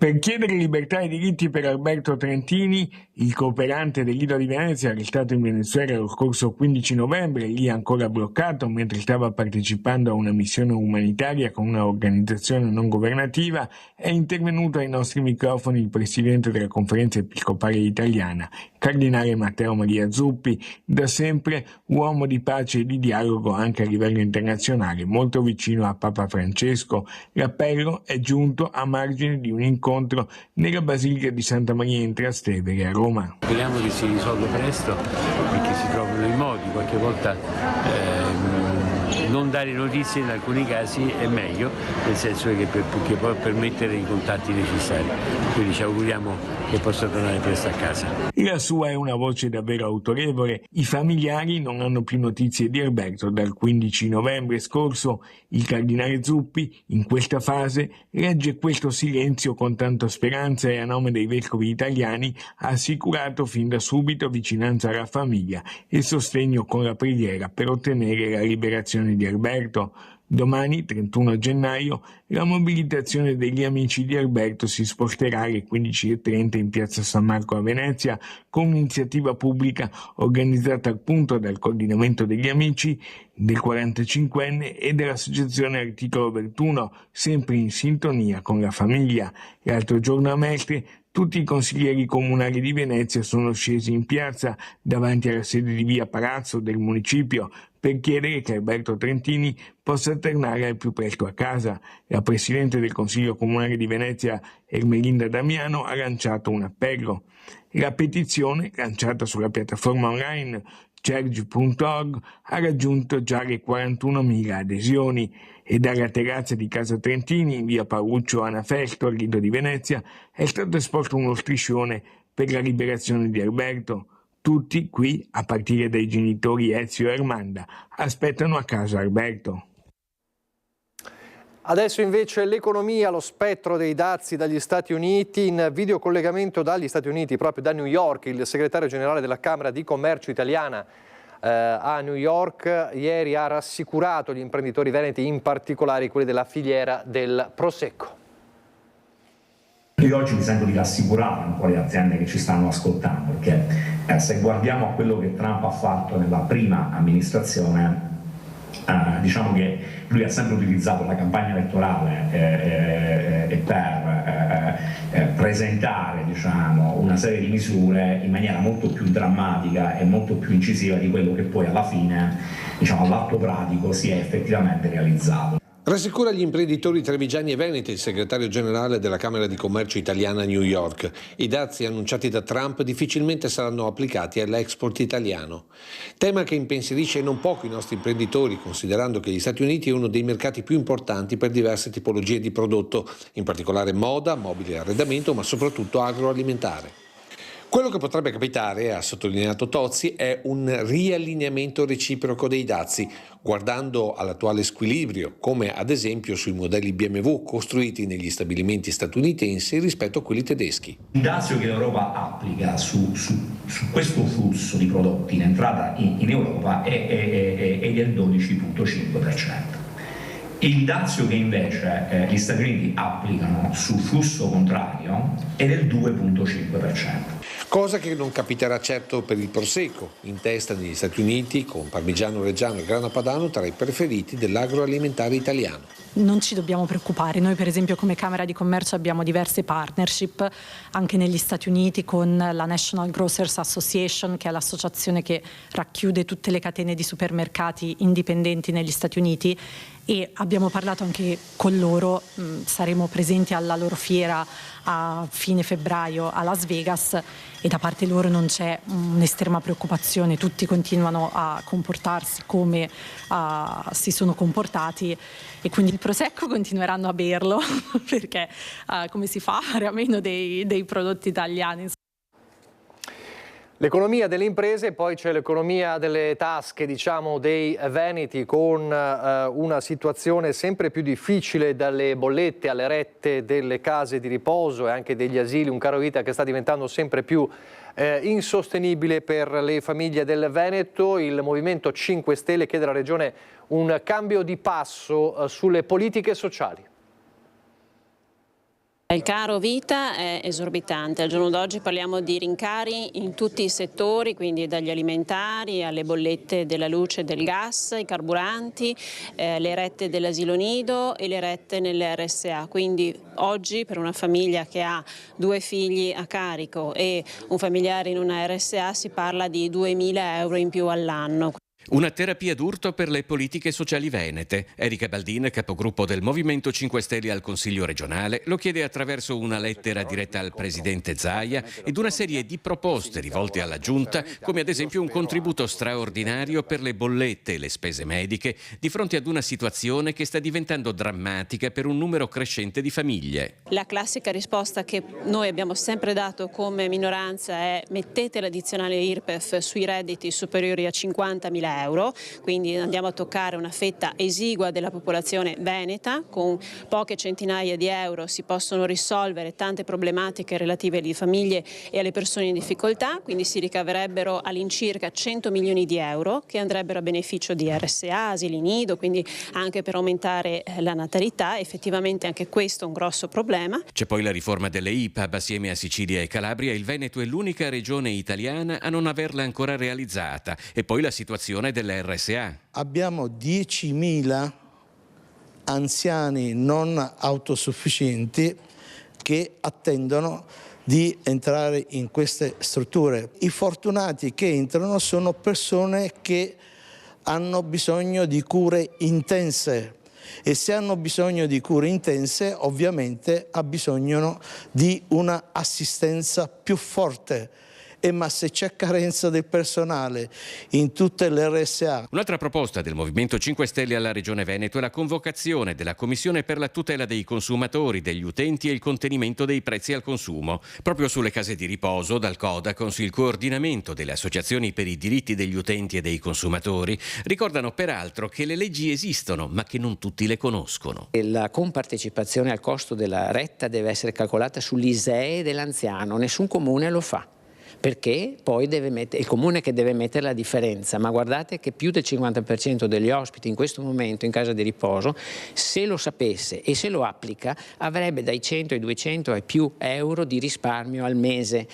Per chiedere libertà e diritti per Alberto Trentini, il cooperante del Lido di Venezia, arrestato in Venezuela lo scorso 15 novembre, lì ancora bloccato mentre stava partecipando a una missione umanitaria con un'organizzazione non governativa, è intervenuto ai nostri microfoni il presidente della Conferenza Episcopale Italiana, Cardinale Matteo Maria Zuppi, da sempre uomo di pace e di dialogo anche a livello internazionale, molto vicino a Papa Francesco. L'appello è giunto a margine di un incontro nella Basilica di Santa Maria in Trastevere a Roma. Speriamo che si risolva presto e che si trovino i modi. Qualche volta non dare notizie in alcuni casi è meglio, nel senso che può permettere i contatti necessari. Quindi ci auguriamo che possa tornare presto a casa. La sua è una voce davvero autorevole. I familiari non hanno più notizie di Alberto dal 15 novembre scorso. Il cardinale Zuppi, in questa fase, regge questo silenzio con tanta speranza e a nome dei vescovi italiani ha assicurato fin da subito vicinanza alla famiglia e sostegno con la preghiera per ottenere la liberazione di Alberto. Domani, 31 gennaio, la mobilitazione degli amici di Alberto si sposterà alle 15:30 in piazza San Marco a Venezia con un'iniziativa pubblica organizzata appunto dal coordinamento degli amici del 45enne e dell'associazione Articolo 21, sempre in sintonia con la famiglia. L'altro giorno a Mestre tutti i consiglieri comunali di Venezia sono scesi in piazza davanti alla sede di via Palazzo del municipio per chiedere che Alberto Trentini possa tornare al più presto a casa. La Presidente del Consiglio Comunale di Venezia, Ermelinda Damiano, ha lanciato un appello. La petizione, lanciata sulla piattaforma online change.org, ha raggiunto già le 41.000 adesioni e dalla terrazza di Casa Trentini, in via Paoluccio Anafelto, al Lido di Venezia, è stato esposto uno striscione per la liberazione di Alberto. Tutti qui, a partire dai genitori Ezio e Armanda, aspettano a casa Alberto. Adesso invece l'economia, lo spettro dei dazi dagli Stati Uniti. In videocollegamento dagli Stati Uniti, proprio da New York, il segretario generale della Camera di Commercio italiana a New York ieri ha rassicurato gli imprenditori veneti, in particolare quelli della filiera del Prosecco. Io oggi mi sento di rassicurare un po' le aziende che ci stanno ascoltando, perché se guardiamo a quello che Trump ha fatto nella prima amministrazione, diciamo che lui ha sempre utilizzato la campagna elettorale per presentare, diciamo, una serie di misure in maniera molto più drammatica e molto più incisiva di quello che poi alla fine, diciamo, all'atto pratico si è effettivamente realizzato. Rassicura gli imprenditori trevigiani e veneti il segretario generale della Camera di Commercio italiana a New York. I dazi annunciati da Trump difficilmente saranno applicati all'export italiano. Tema che impensierisce non poco i nostri imprenditori, considerando che gli Stati Uniti è uno dei mercati più importanti per diverse tipologie di prodotto, in particolare moda, mobile e arredamento, ma soprattutto agroalimentare. Quello che potrebbe capitare, ha sottolineato Tozzi, è un riallineamento reciproco dei dazi, guardando all'attuale squilibrio, come ad esempio sui modelli BMW costruiti negli stabilimenti statunitensi rispetto a quelli tedeschi. Il dazio che l'Europa applica su questo flusso di prodotti in entrata in Europa è del 12,5%. Il dazio che invece gli Stati Uniti applicano sul flusso contrario è del 2,5%. Cosa che non capiterà certo per il Prosecco, in testa negli Stati Uniti con Parmigiano Reggiano e Grana Padano tra i preferiti dell'agroalimentare italiano. Non ci dobbiamo preoccupare, noi per esempio come Camera di Commercio abbiamo diverse partnership anche negli Stati Uniti con la National Grocers Association, che è l'associazione che racchiude tutte le catene di supermercati indipendenti negli Stati Uniti, e abbiamo parlato anche con loro, saremo presenti alla loro fiera a fine febbraio a Las Vegas e da parte loro non c'è un'estrema preoccupazione, tutti continuano a comportarsi come si sono comportati e quindi il Prosecco continueranno a berlo perché come si fa a fare a meno dei prodotti italiani. L'economia delle imprese e poi c'è l'economia delle tasche, diciamo, dei veneti, con una situazione sempre più difficile, dalle bollette alle rette delle case di riposo e anche degli asili, un caro vita che sta diventando sempre più insostenibile per le famiglie del Veneto. Il Movimento 5 Stelle chiede alla Regione un cambio di passo sulle politiche sociali. Il caro vita è esorbitante, al giorno d'oggi parliamo di rincari in tutti i settori, quindi dagli alimentari alle bollette della luce e del gas, i carburanti, le rette dell'asilo nido e le rette nelle RSA, quindi oggi per una famiglia che ha 2 figli a carico e un familiare in una RSA si parla di 2.000 euro in più all'anno. Una terapia d'urto per le politiche sociali venete. Erika Baldin, capogruppo del Movimento 5 Stelle al Consiglio regionale, lo chiede attraverso una lettera diretta al presidente Zaia ed una serie di proposte rivolte alla Giunta, come ad esempio un contributo straordinario per le bollette e le spese mediche, di fronte ad una situazione che sta diventando drammatica per un numero crescente di famiglie. La classica risposta che noi abbiamo sempre dato come minoranza è: mettete l'addizionale IRPEF sui redditi superiori a 50.000 euro, quindi andiamo a toccare una fetta esigua della popolazione veneta. Con poche centinaia di euro si possono risolvere tante problematiche relative alle famiglie e alle persone in difficoltà, quindi si ricaverebbero all'incirca 100 milioni di euro che andrebbero a beneficio di RSA, asili nido, quindi anche per aumentare la natalità. Effettivamente anche questo è un grosso problema. C'è poi la riforma delle IPAB. Assieme a Sicilia e Calabria, il Veneto è l'unica regione italiana a non averla ancora realizzata. E poi la situazione della RSA. Abbiamo 10.000 anziani non autosufficienti che attendono di entrare in queste strutture. I fortunati che entrano sono persone che hanno bisogno di cure intense e se hanno bisogno di cure intense ovviamente ha bisogno di una assistenza più forte. Ma se c'è carenza del personale in tutte le RSA. Un'altra proposta del Movimento 5 Stelle alla Regione Veneto è la convocazione della Commissione per la tutela dei consumatori, degli utenti e il contenimento dei prezzi al consumo. Proprio sulle case di riposo, dal Codacons, il coordinamento delle associazioni per i diritti degli utenti e dei consumatori, ricordano peraltro che le leggi esistono, ma che non tutti le conoscono. La compartecipazione al costo della retta deve essere calcolata sull'ISEE dell'anziano, nessun comune lo fa. Perché poi il comune che deve mettere la differenza, ma guardate che più del 50% degli ospiti in questo momento in casa di riposo, se lo sapesse e se lo applica, avrebbe dai 100 ai 200 e più euro di risparmio al mese.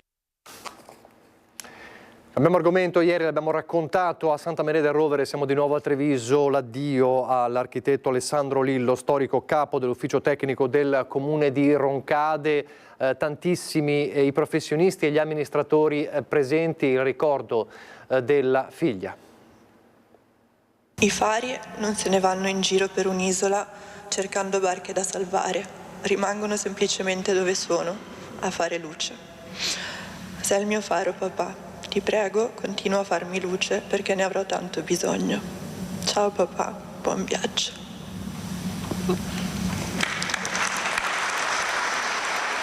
Abbiamo argomento, ieri l'abbiamo raccontato a Santa Maria del Rovere, siamo di nuovo a Treviso, l'addio all'architetto Alessandro Lillo, storico capo dell'ufficio tecnico del comune di Roncade, tantissimi i professionisti e gli amministratori presenti, il ricordo della figlia. I fari non se ne vanno in giro per un'isola cercando barche da salvare, rimangono semplicemente dove sono, a fare luce. Sei il mio faro, papà. Ti prego, continua a farmi luce perché ne avrò tanto bisogno. Ciao papà, buon viaggio.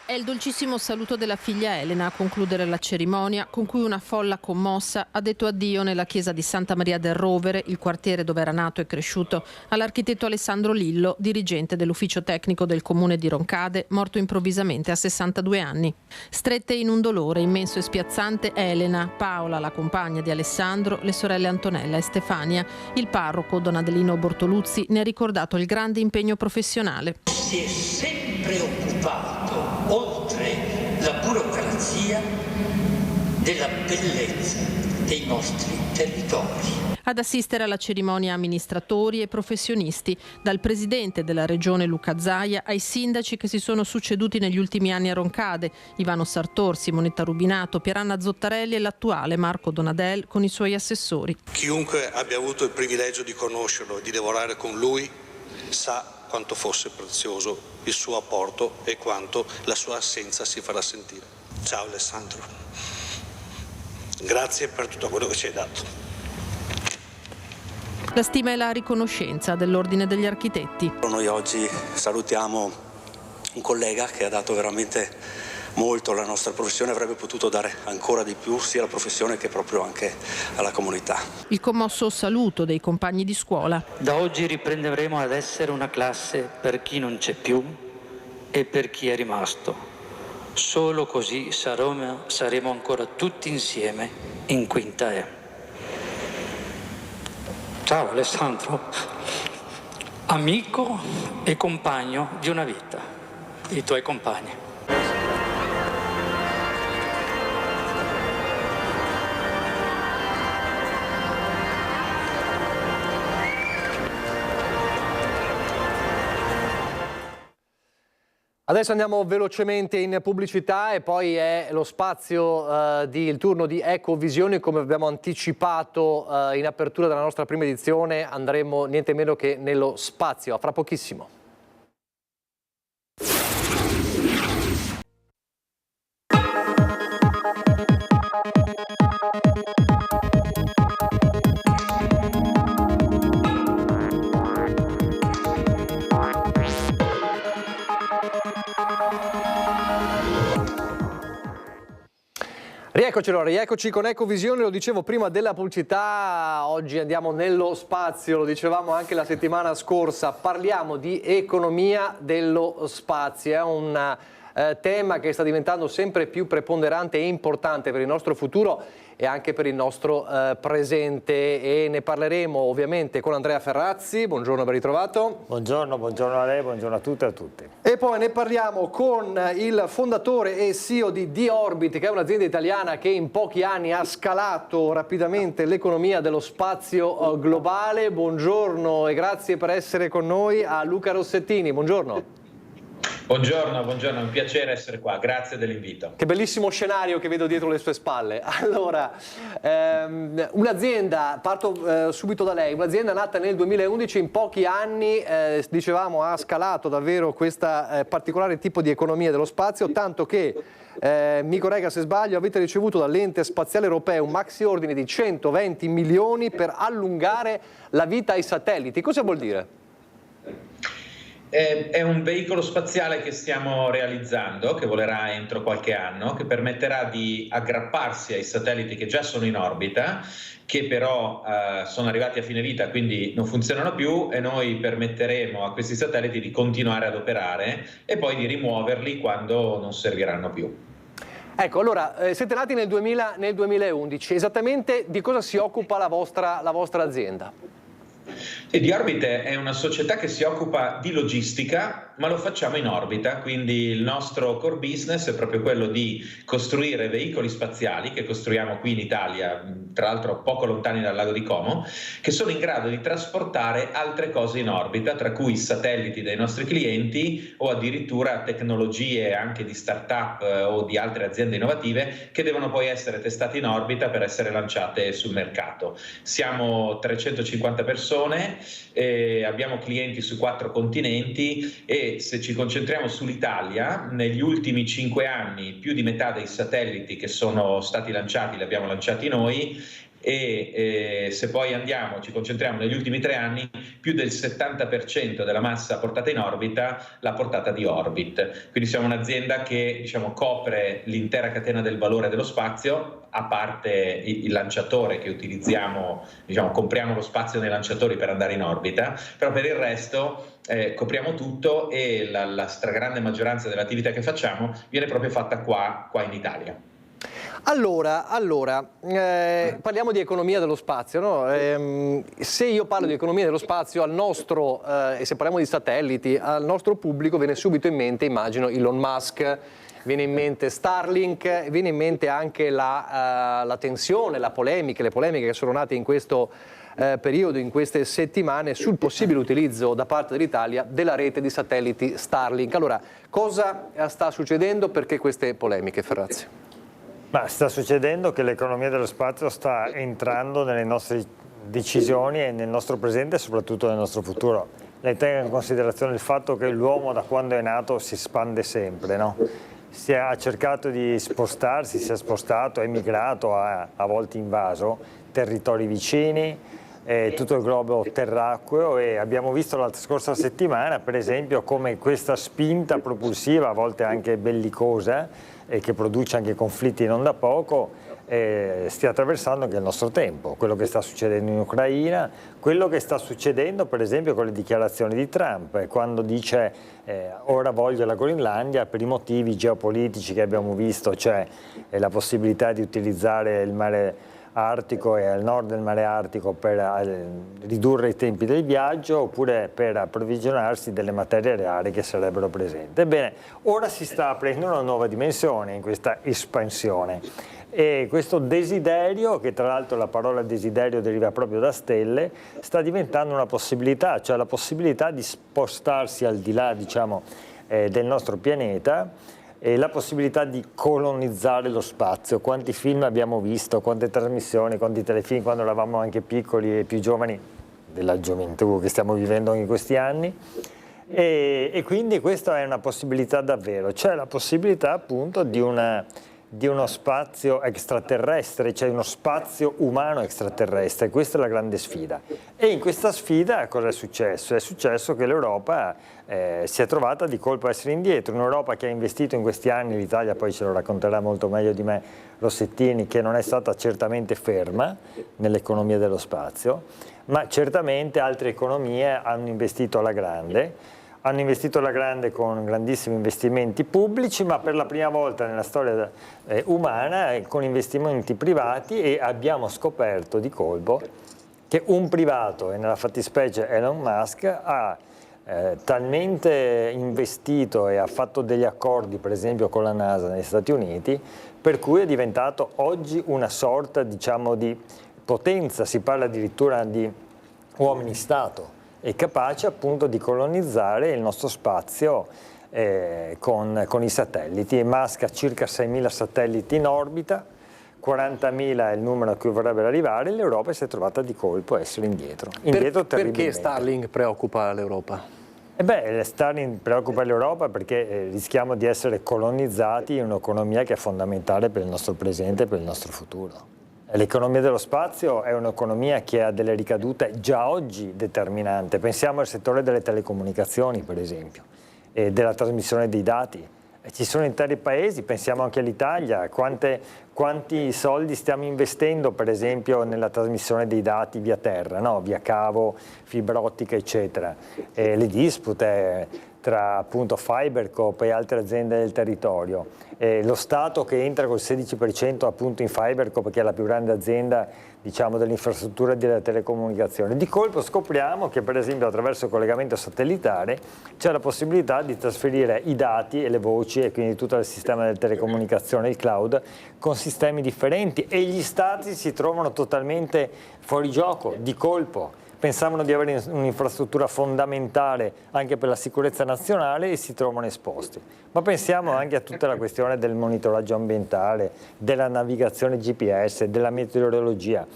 È il dolcissimo saluto della figlia Elena a concludere la cerimonia, con cui una folla commossa ha detto addio nella chiesa di Santa Maria del Rovere, il quartiere dove era nato e cresciuto, all'architetto Alessandro Lillo, dirigente dell'ufficio tecnico del comune di Roncade, morto improvvisamente a 62 anni. Strette in un dolore immenso e spiazzante Elena, Paola, la compagna di Alessandro, le sorelle Antonella e Stefania. Il parroco Don Adelino Bortoluzzi ne ha ricordato il grande impegno professionale. Si è sempre occupato, oltre la burocrazia, della bellezza dei nostri territori. Ad assistere alla cerimonia amministratori e professionisti, dal presidente della regione Luca Zaia ai sindaci che si sono succeduti negli ultimi anni a Roncade, Ivano Sartor, Simonetta Rubinato, Pieranna Zottarelli e l'attuale Marco Donadel con i suoi assessori. Chiunque abbia avuto il privilegio di conoscerlo e di lavorare con lui sa quanto fosse prezioso il suo apporto e quanto la sua assenza si farà sentire. Ciao Alessandro, grazie per tutto quello che ci hai dato. La stima e la riconoscenza dell'Ordine degli Architetti. Noi oggi salutiamo un collega che ha dato veramente molto alla nostra professione, avrebbe potuto dare ancora di più sia alla professione che proprio anche alla comunità. Il commosso saluto dei compagni di scuola. Da oggi riprenderemo ad essere una classe per chi non c'è più e per chi è rimasto. Solo così saremo ancora tutti insieme in quinta E. Ciao Alessandro, amico e compagno di una vita, i tuoi compagni. Adesso andiamo velocemente in pubblicità e poi è lo spazio il turno di Ecovisioni. Come abbiamo anticipato in apertura della nostra prima edizione, andremo niente meno che nello spazio. A fra pochissimo. Rieccoci con Ecovisione, lo dicevo prima della pubblicità, oggi andiamo nello spazio, lo dicevamo anche la settimana scorsa, parliamo di economia dello spazio, è un tema che sta diventando sempre più preponderante e importante per il nostro futuro e anche per il nostro presente, e ne parleremo ovviamente con Andrea Ferrazzi. Buongiorno, ben ritrovato. Buongiorno a lei, buongiorno a tutte e a tutti. E poi ne parliamo con il fondatore e CEO di D-Orbit, che è un'azienda italiana che in pochi anni ha scalato rapidamente l'economia dello spazio globale. Buongiorno e grazie per essere con noi a Luca Rossettini. Buongiorno. Buongiorno, è un piacere essere qua, grazie dell'invito. Che bellissimo scenario che vedo dietro le sue spalle. Allora, un'azienda, parto subito da lei, un'azienda nata nel 2011, in pochi anni, dicevamo, ha scalato davvero questa particolare tipo di economia dello spazio, tanto che, mi corregga se sbaglio, avete ricevuto dall'Ente Spaziale Europeo un maxi ordine di 120 milioni per allungare la vita ai satelliti. Cosa vuol dire? È un veicolo spaziale che stiamo realizzando, che volerà entro qualche anno, che permetterà di aggrapparsi ai satelliti che già sono in orbita, che però sono arrivati a fine vita, quindi non funzionano più, e noi permetteremo a questi satelliti di continuare ad operare e poi di rimuoverli quando non serviranno più. Ecco, allora, siete nati nel 2011, esattamente di cosa si occupa la vostra azienda? D-Orbit è una società che si occupa di logistica, ma lo facciamo in orbita, quindi il nostro core business è proprio quello di costruire veicoli spaziali che costruiamo qui in Italia, tra l'altro poco lontani dal lago di Como, che sono in grado di trasportare altre cose in orbita, tra cui satelliti dei nostri clienti o addirittura tecnologie anche di start-up o di altre aziende innovative che devono poi essere testate in orbita per essere lanciate sul mercato. Siamo 350 persone, abbiamo clienti su 4 continenti e se ci concentriamo sull'Italia, negli ultimi 5 anni più di metà dei satelliti che sono stati lanciati li abbiamo lanciati noi, e se poi ci concentriamo negli ultimi 3 anni, più del 70% della massa portata in orbita l'ha portata D-Orbit. Quindi siamo un'azienda che copre l'intera catena del valore dello spazio, a parte il lanciatore che utilizziamo, compriamo lo spazio nei lanciatori per andare in orbita, però per il resto copriamo tutto, e la stragrande maggioranza dell'attività che facciamo viene proprio fatta qua in Italia. Allora, parliamo di economia dello spazio, no? Se io parlo di economia dello spazio al nostro, e se parliamo di satelliti, al nostro pubblico viene subito in mente, immagino, Elon Musk, viene in mente Starlink, viene in mente anche la tensione, le polemiche che sono nate in questo periodo, in queste settimane, sul possibile utilizzo da parte dell'Italia della rete di satelliti Starlink. Allora, cosa sta succedendo? Perché queste polemiche, Ferrazzi? Ma sta succedendo che l'economia dello spazio sta entrando nelle nostre decisioni e nel nostro presente e soprattutto nel nostro futuro. Lei tenga in considerazione il fatto che l'uomo da quando è nato si espande sempre, no? Ha cercato di spostarsi, si è spostato, è migrato, a volte invaso territori vicini, tutto il globo terracqueo, e abbiamo visto la scorsa settimana per esempio come questa spinta propulsiva, a volte anche bellicosa, e che produce anche conflitti non da poco, stia attraversando anche il nostro tempo, quello che sta succedendo in Ucraina, quello che sta succedendo per esempio con le dichiarazioni di Trump, quando dice ora voglio la Groenlandia per i motivi geopolitici che abbiamo visto, cioè la possibilità di utilizzare il mare Artico e al nord del mare Artico per ridurre i tempi del viaggio, oppure per approvvigionarsi delle materie rare che sarebbero presenti. Ebbene, ora si sta aprendo una nuova dimensione in questa espansione, e questo desiderio, che tra l'altro la parola desiderio deriva proprio da stelle, sta diventando una possibilità, cioè la possibilità di spostarsi al di là, del nostro pianeta, e la possibilità di colonizzare lo spazio. Quanti film abbiamo visto, quante trasmissioni, quanti telefilm quando eravamo anche piccoli e più giovani della gioventù che stiamo vivendo in questi anni, e quindi questa è una possibilità davvero, c'è la possibilità appunto di uno spazio extraterrestre, cioè uno spazio umano extraterrestre. Questa è la grande sfida. E in questa sfida cosa è successo? È successo che l'Europa si è trovata di colpo a essere indietro, un'Europa che ha investito in questi anni, l'Italia poi ce lo racconterà molto meglio di me Rossettini, che non è stata certamente ferma nell'economia dello spazio, ma certamente altre economie hanno investito alla grande. Hanno investito alla grande con grandissimi investimenti pubblici, ma per la prima volta nella storia umana con investimenti privati, e abbiamo scoperto di colpo che un privato, e nella fattispecie Elon Musk, ha talmente investito e ha fatto degli accordi, per esempio con la NASA negli Stati Uniti, per cui è diventato oggi una sorta, diciamo, di potenza, si parla addirittura di uomini-stato, è capace appunto di colonizzare il nostro spazio con i satelliti. Musk ha circa 6.000 satelliti in orbita, 40.000 è il numero a cui vorrebbero arrivare, l'Europa si è trovata di colpo a essere indietro. Perché Starlink preoccupa l'Europa? Starlink preoccupa l'Europa perché rischiamo di essere colonizzati in un'economia che è fondamentale per il nostro presente e per il nostro futuro. L'economia dello spazio è un'economia che ha delle ricadute già oggi determinanti. Pensiamo al settore delle telecomunicazioni, per esempio, e della trasmissione dei dati. Ci sono interi paesi, pensiamo anche all'Italia, quanti soldi stiamo investendo, per esempio, nella trasmissione dei dati via terra, no? Via cavo, fibra ottica, eccetera. Le dispute tra appunto Fibercorp e altre aziende del territorio, lo Stato che entra col 16% appunto in Fibercorp, che è la più grande azienda, diciamo, dell'infrastruttura della telecomunicazione. Di colpo scopriamo che, per esempio, attraverso il collegamento satellitare c'è la possibilità di trasferire i dati e le voci, e quindi tutto il sistema delle telecomunicazioni, il cloud, con sistemi differenti, e gli Stati si trovano totalmente fuori gioco, di colpo. Pensavano di avere un'infrastruttura fondamentale anche per la sicurezza nazionale e si trovano esposti. Ma pensiamo anche a tutta la questione del monitoraggio ambientale, della navigazione GPS, della meteorologia.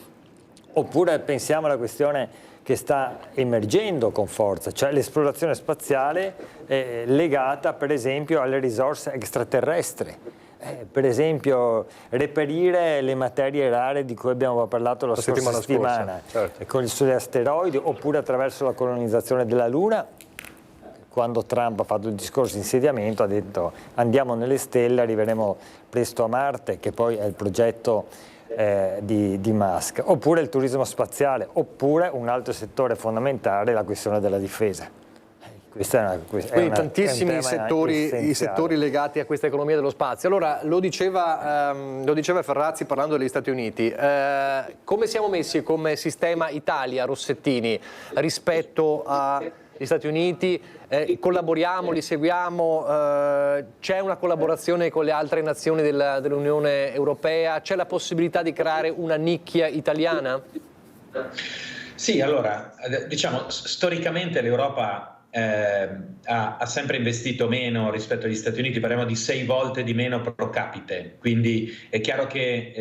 Oppure pensiamo alla questione che sta emergendo con forza, cioè l'esplorazione spaziale legata per esempio alle risorse extraterrestri. Per esempio reperire le materie rare di cui abbiamo parlato la scorsa settimana, certo, con gli asteroidi, oppure attraverso la colonizzazione della Luna. Quando Trump ha fatto il discorso di insediamento ha detto andiamo nelle stelle, arriveremo presto a Marte, che poi è il progetto di Musk, oppure il turismo spaziale, oppure un altro settore fondamentale, la questione della difesa. Quindi tantissimi settori legati a questa economia dello spazio. Allora, lo diceva Ferrazzi parlando degli Stati Uniti. Come siamo messi come sistema Italia, Rossettini, rispetto agli Stati Uniti? Collaboriamo, li seguiamo? C'è una collaborazione con le altre nazioni dell'Unione Europea? C'è la possibilità di creare una nicchia italiana? Sì, allora, diciamo, storicamente l'Europa ha sempre investito meno rispetto agli Stati Uniti, parliamo di 6 volte di meno pro capite, quindi è chiaro che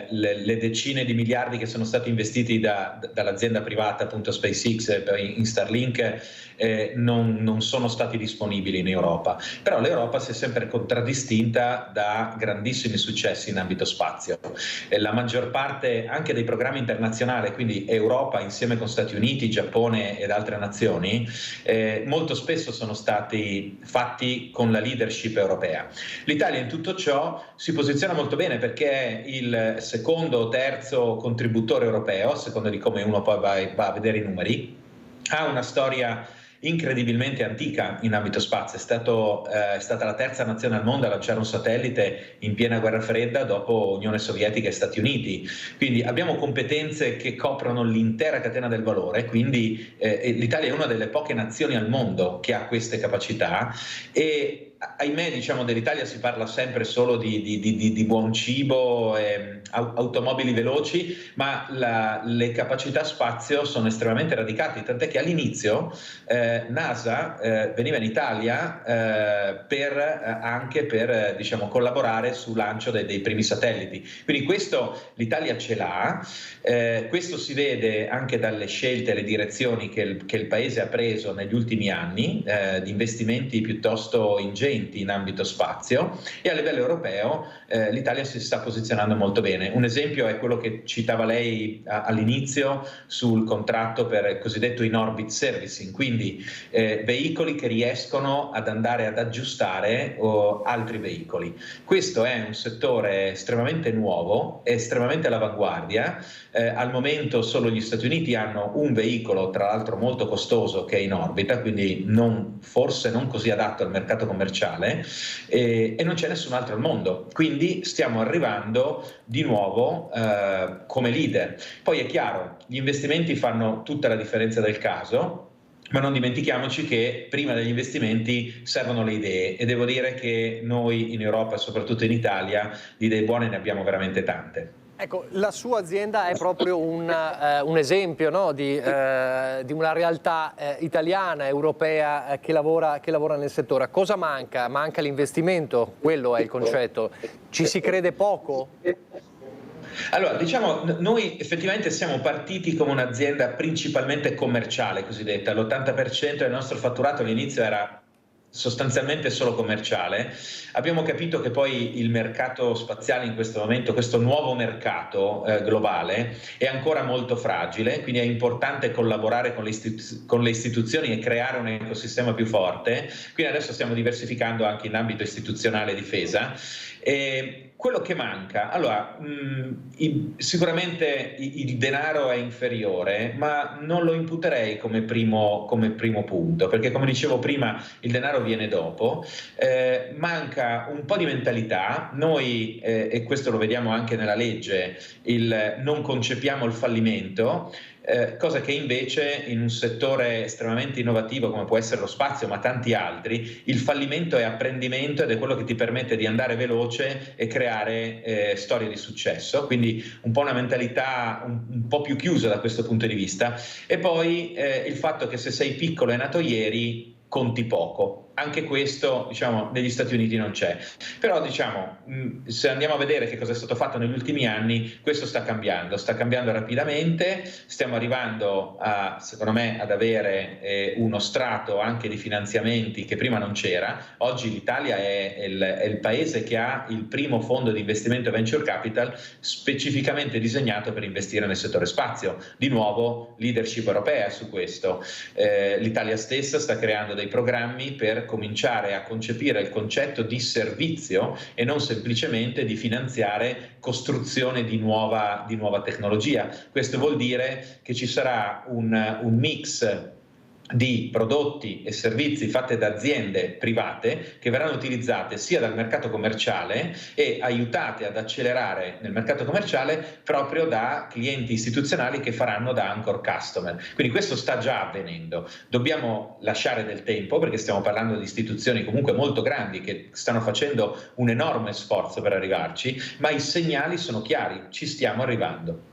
le decine di miliardi che sono stati investiti dall'azienda privata, appunto SpaceX, in Starlink, non sono stati disponibili in Europa, però l'Europa si è sempre contraddistinta da grandissimi successi in ambito spazio. La maggior parte anche dei programmi internazionali, quindi Europa insieme con Stati Uniti, Giappone ed altre nazioni, molto spesso sono stati fatti con la leadership europea. L'Italia in tutto ciò si posiziona molto bene perché è il secondo o terzo contributore europeo, a seconda di come uno poi va a vedere i numeri, ha una storia incredibilmente antica in ambito spazio, è stata la terza nazione al mondo a lanciare un satellite in piena guerra fredda dopo Unione Sovietica e Stati Uniti, quindi abbiamo competenze che coprono l'intera catena del valore, quindi l'Italia è una delle poche nazioni al mondo che ha queste capacità e ahimè, diciamo, dell'Italia si parla sempre solo di buon cibo, automobili veloci, ma le capacità spazio sono estremamente radicate, tant'è che all'inizio NASA veniva in Italia anche per diciamo, collaborare sul lancio dei primi satelliti. Quindi questo l'Italia ce l'ha, questo si vede anche dalle scelte e le direzioni che il Paese ha preso negli ultimi anni, di investimenti piuttosto ingenti in ambito spazio, e a livello europeo l'Italia si sta posizionando molto bene. Un esempio è quello che citava lei all'inizio sul contratto per il cosiddetto in-orbit servicing, quindi veicoli che riescono ad andare ad aggiustare altri veicoli. Questo è un settore estremamente nuovo, estremamente all'avanguardia. Al momento solo gli Stati Uniti hanno un veicolo, tra l'altro molto costoso, che è in orbita, quindi forse non così adatto al mercato commerciale, e non c'è nessun altro al mondo. Quindi stiamo arrivando di nuovo come leader. Poi è chiaro, gli investimenti fanno tutta la differenza del caso, ma non dimentichiamoci che prima degli investimenti servono le idee, e devo dire che noi in Europa e soprattutto in Italia di idee buone ne abbiamo veramente tante. Ecco, la sua azienda è proprio un esempio, no, di una realtà italiana, europea, che lavora nel settore. Cosa manca? Manca l'investimento, quello è il concetto. Ci si crede poco? Allora, diciamo, noi effettivamente siamo partiti come un'azienda principalmente commerciale, cosiddetta. L'80% del nostro fatturato all'inizio era sostanzialmente solo commerciale. Abbiamo capito che poi il mercato spaziale in questo momento, questo nuovo mercato globale, è ancora molto fragile, quindi è importante collaborare con le istituzioni e creare un ecosistema più forte. Quindi adesso stiamo diversificando anche in ambito istituzionale e difesa. E quello che manca, allora, sicuramente il denaro è inferiore, ma non lo imputerei come primo punto, perché come dicevo prima il denaro viene dopo. Manca un po' di mentalità. Noi, e questo lo vediamo anche nella legge, non concepiamo il fallimento, cosa che invece in un settore estremamente innovativo come può essere lo spazio, ma tanti altri, il fallimento è apprendimento ed è quello che ti permette di andare veloce e creare storie di successo. Quindi un po' una mentalità un po' più chiusa da questo punto di vista. E poi il fatto che se sei piccolo e nato ieri conti poco. Anche questo, diciamo, negli Stati Uniti non c'è. Però, diciamo, se andiamo a vedere che cosa è stato fatto negli ultimi anni, questo sta cambiando rapidamente. Stiamo arrivando, secondo me, ad avere uno strato anche di finanziamenti che prima non c'era. Oggi l'Italia è il paese che ha il primo fondo di investimento venture capital specificamente disegnato per investire nel settore spazio. Di nuovo, leadership europea su questo. L'Italia stessa sta creando dei programmi per cominciare a concepire il concetto di servizio e non semplicemente di finanziare costruzione di nuova tecnologia. Questo vuol dire che ci sarà un mix di prodotti e servizi fatti da aziende private che verranno utilizzate sia dal mercato commerciale e aiutate ad accelerare nel mercato commerciale proprio da clienti istituzionali che faranno da anchor customer. Quindi questo sta già avvenendo. Dobbiamo lasciare del tempo perché stiamo parlando di istituzioni comunque molto grandi che stanno facendo un enorme sforzo per arrivarci, ma i segnali sono chiari, ci stiamo arrivando.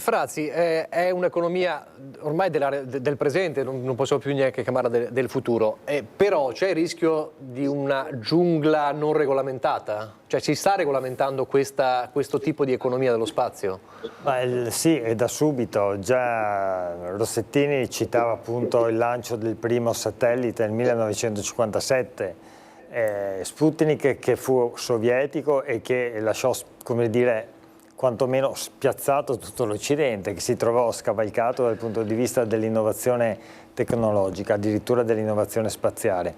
Frazzi, è un'economia ormai del presente, non possiamo più neanche chiamarla del futuro, però c'è il rischio di una giungla non regolamentata? Cioè si sta regolamentando questo tipo di economia dello spazio? Sì, e da subito. Già Rossettini citava appunto il lancio del primo satellite nel 1957, Sputnik, che fu sovietico e che lasciò, come dire, quantomeno spiazzato tutto l'Occidente, che si trovò scavalcato dal punto di vista dell'innovazione tecnologica, addirittura dell'innovazione spaziale.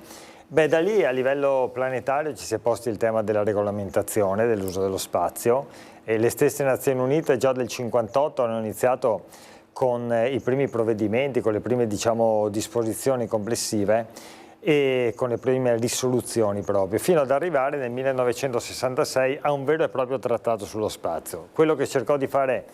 Da lì a livello planetario ci si è posto il tema della regolamentazione dell'uso dello spazio, e le stesse Nazioni Unite già del 1958 hanno iniziato con i primi provvedimenti, con le prime, diciamo, disposizioni complessive e con le prime risoluzioni proprio, fino ad arrivare nel 1966 a un vero e proprio trattato sullo spazio. Quello che cercò di fare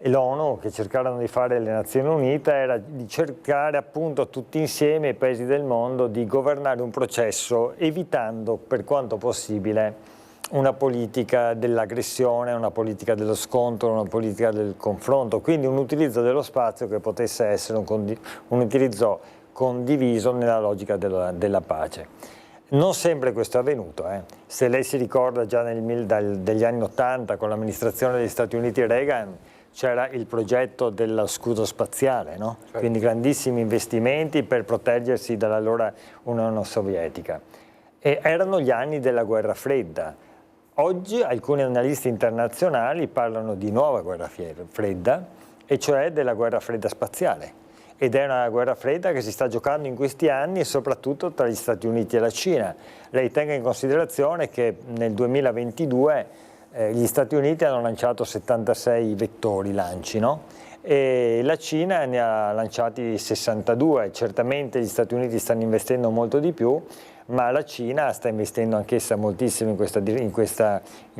l'ONU, che cercarono di fare le Nazioni Unite, era di cercare appunto tutti insieme i paesi del mondo di governare un processo evitando per quanto possibile una politica dell'aggressione, una politica dello scontro, una politica del confronto, quindi un utilizzo dello spazio che potesse essere un utilizzo condiviso nella logica della pace. Non sempre questo è avvenuto. Se lei si ricorda già degli anni '80 con l'amministrazione degli Stati Uniti Reagan c'era il progetto dello scudo spaziale, no? Certo. Quindi grandissimi investimenti per proteggersi dall'allora Unione Sovietica. E erano gli anni della guerra fredda. Oggi alcuni analisti internazionali parlano di nuova guerra fredda, e cioè della guerra fredda spaziale. Ed è una guerra fredda che si sta giocando in questi anni e soprattutto tra gli Stati Uniti e la Cina. Lei tenga in considerazione che nel 2022 gli Stati Uniti hanno lanciato 76 vettori lanci, no? E la Cina ne ha lanciati 62. Certamente gli Stati Uniti stanno investendo molto di più, ma la Cina sta investendo anch'essa moltissimo in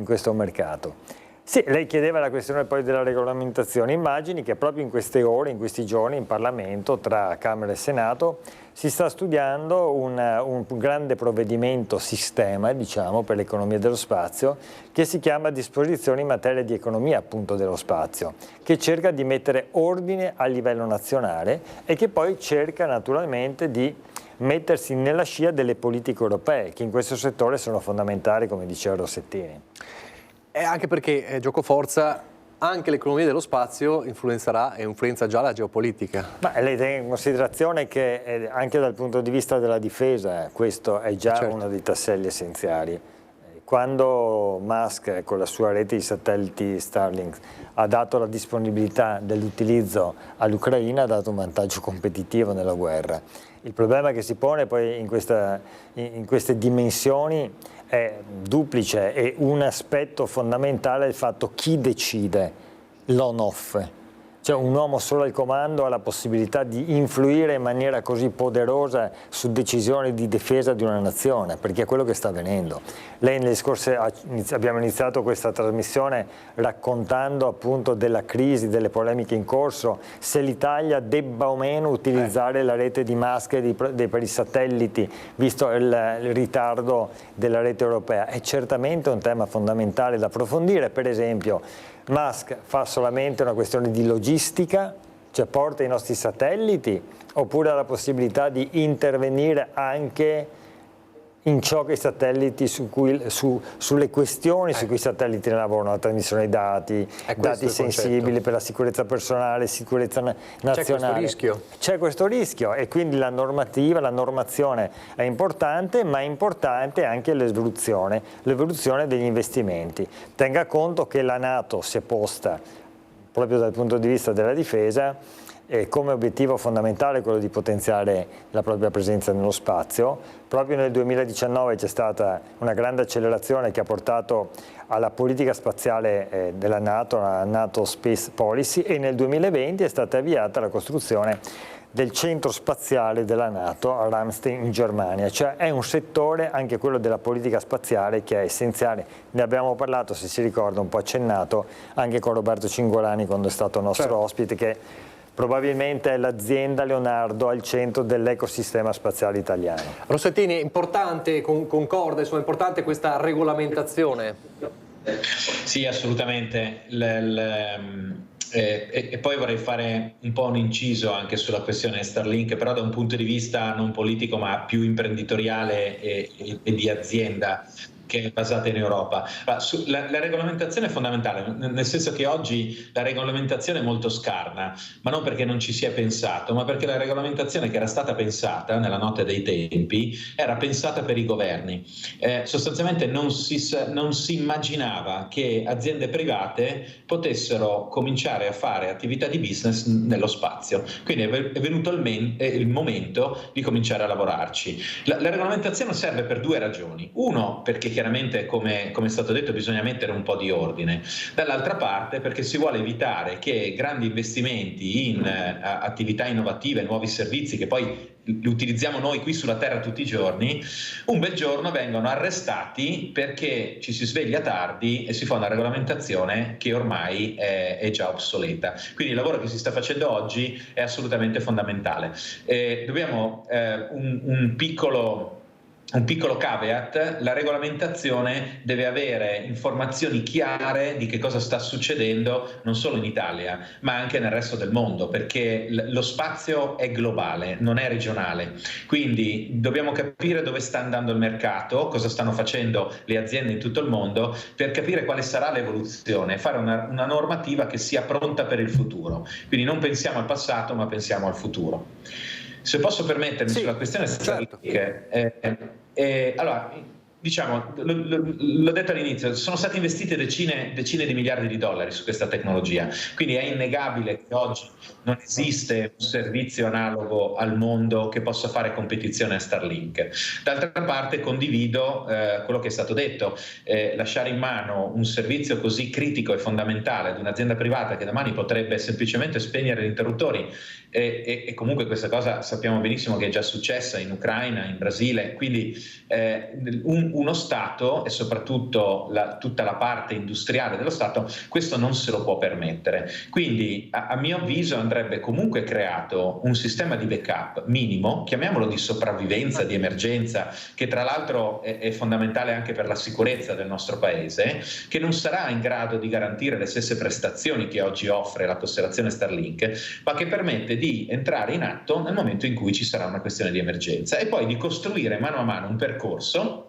questo mercato. Sì, lei chiedeva la questione poi della regolamentazione. Immagini che proprio in queste ore, in questi giorni, in Parlamento, tra Camera e Senato, si sta studiando un grande provvedimento sistema, diciamo, per l'economia dello spazio, che si chiama Disposizioni in materia di economia appunto dello spazio, che cerca di mettere ordine a livello nazionale e che poi cerca naturalmente di mettersi nella scia delle politiche europee, che in questo settore sono fondamentali, come diceva Rossettini. E anche perché, giocoforza, anche l'economia dello spazio influenzerà e influenza già la geopolitica. Ma lei tenga in considerazione che anche dal punto di vista della difesa questo è già uno dei tasselli essenziali. Quando Musk con la sua rete di satelliti Starlink ha dato la disponibilità dell'utilizzo all'Ucraina, ha dato un vantaggio competitivo nella guerra. Il problema che si pone poi in queste dimensioni è duplice e un aspetto fondamentale è il fatto chi decide l'on-off. Cioè un uomo solo al comando ha la possibilità di influire in maniera così poderosa su decisioni di difesa di una nazione, perché è quello che sta avvenendo. Lei nelle scorse abbiamo iniziato questa trasmissione raccontando appunto della crisi, delle polemiche in corso, se l'Italia debba o meno utilizzare la rete di Musk per i satelliti, visto il ritardo della rete europea. È certamente un tema fondamentale da approfondire. Per esempio, Musk fa solamente una questione di logistica, cioè porta i nostri satelliti, oppure ha la possibilità di intervenire anche in ciò che i satelliti sulle questioni su cui i satelliti lavorano, la trasmissione dei dati sensibili per la sicurezza personale, sicurezza nazionale. C'è questo rischio? C'è questo rischio e quindi la normativa, la normazione è importante, ma è importante anche l'evoluzione degli investimenti. Tenga conto che la NATO si è posta, proprio dal punto di vista della difesa, come obiettivo fondamentale quello di potenziare la propria presenza nello spazio. Proprio nel 2019 c'è stata una grande accelerazione che ha portato alla politica spaziale della NATO, la NATO Space Policy, e nel 2020 è stata avviata la costruzione del centro spaziale della NATO a Ramstein in Germania. Cioè è un settore, anche quello della politica spaziale, che è essenziale. Ne abbiamo parlato, se si ricorda, un po' accennato anche con Roberto Cingolani quando è stato nostro ospite, che probabilmente è l'azienda Leonardo al centro dell'ecosistema spaziale italiano. Rossettini, è importante, concorde, è importante questa regolamentazione? Sì, assolutamente. E poi vorrei fare un po' un inciso anche sulla questione Starlink, però da un punto di vista non politico ma più imprenditoriale e di azienda, che è basata in Europa. La regolamentazione è fondamentale, nel senso che oggi la regolamentazione è molto scarna, ma non perché non ci sia pensato, ma perché la regolamentazione che era stata pensata nella notte dei tempi era pensata per i governi. Sostanzialmente non si immaginava che aziende private potessero cominciare a fare attività di business nello spazio. Quindi è venuto il momento di cominciare a lavorarci. La regolamentazione serve per due ragioni. Uno, perché chiaramente, come è stato detto, bisogna mettere un po' di ordine. Dall'altra parte perché si vuole evitare che grandi investimenti in attività innovative, nuovi servizi che poi li utilizziamo noi qui sulla Terra tutti i giorni, un bel giorno vengono arrestati perché ci si sveglia tardi e si fa una regolamentazione che ormai è già obsoleta. Quindi il lavoro che si sta facendo oggi è assolutamente fondamentale. Dobbiamo un piccolo caveat: la regolamentazione deve avere informazioni chiare di che cosa sta succedendo non solo in Italia ma anche nel resto del mondo, perché lo spazio è globale, non è regionale, quindi dobbiamo capire dove sta andando il mercato, cosa stanno facendo le aziende in tutto il mondo, per capire quale sarà l'evoluzione, fare una normativa che sia pronta per il futuro. Quindi non pensiamo al passato ma pensiamo al futuro. Se posso permettermi, sulla questione Starlink, allora, diciamo, l'ho detto all'inizio, sono state investite decine di miliardi di dollari su questa tecnologia, quindi è innegabile che oggi non esiste un servizio analogo al mondo che possa fare competizione a Starlink. D'altra parte condivido quello che è stato detto, lasciare in mano un servizio così critico e fondamentale ad un'azienda privata che domani potrebbe semplicemente spegnere gli interruttori, e comunque questa cosa sappiamo benissimo che è già successa in Ucraina, in Brasile, quindi uno Stato, e soprattutto tutta la parte industriale dello Stato, questo non se lo può permettere. Quindi a mio avviso andrebbe comunque creato un sistema di backup minimo, chiamiamolo di sopravvivenza, di emergenza, che tra l'altro è fondamentale anche per la sicurezza del nostro paese, che non sarà in grado di garantire le stesse prestazioni che oggi offre la costellazione Starlink, ma che permette di entrare in atto nel momento in cui ci sarà una questione di emergenza e poi di costruire mano a mano un percorso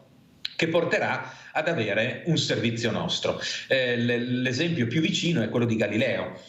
che porterà ad avere un servizio nostro. L'esempio più vicino è quello di Galileo.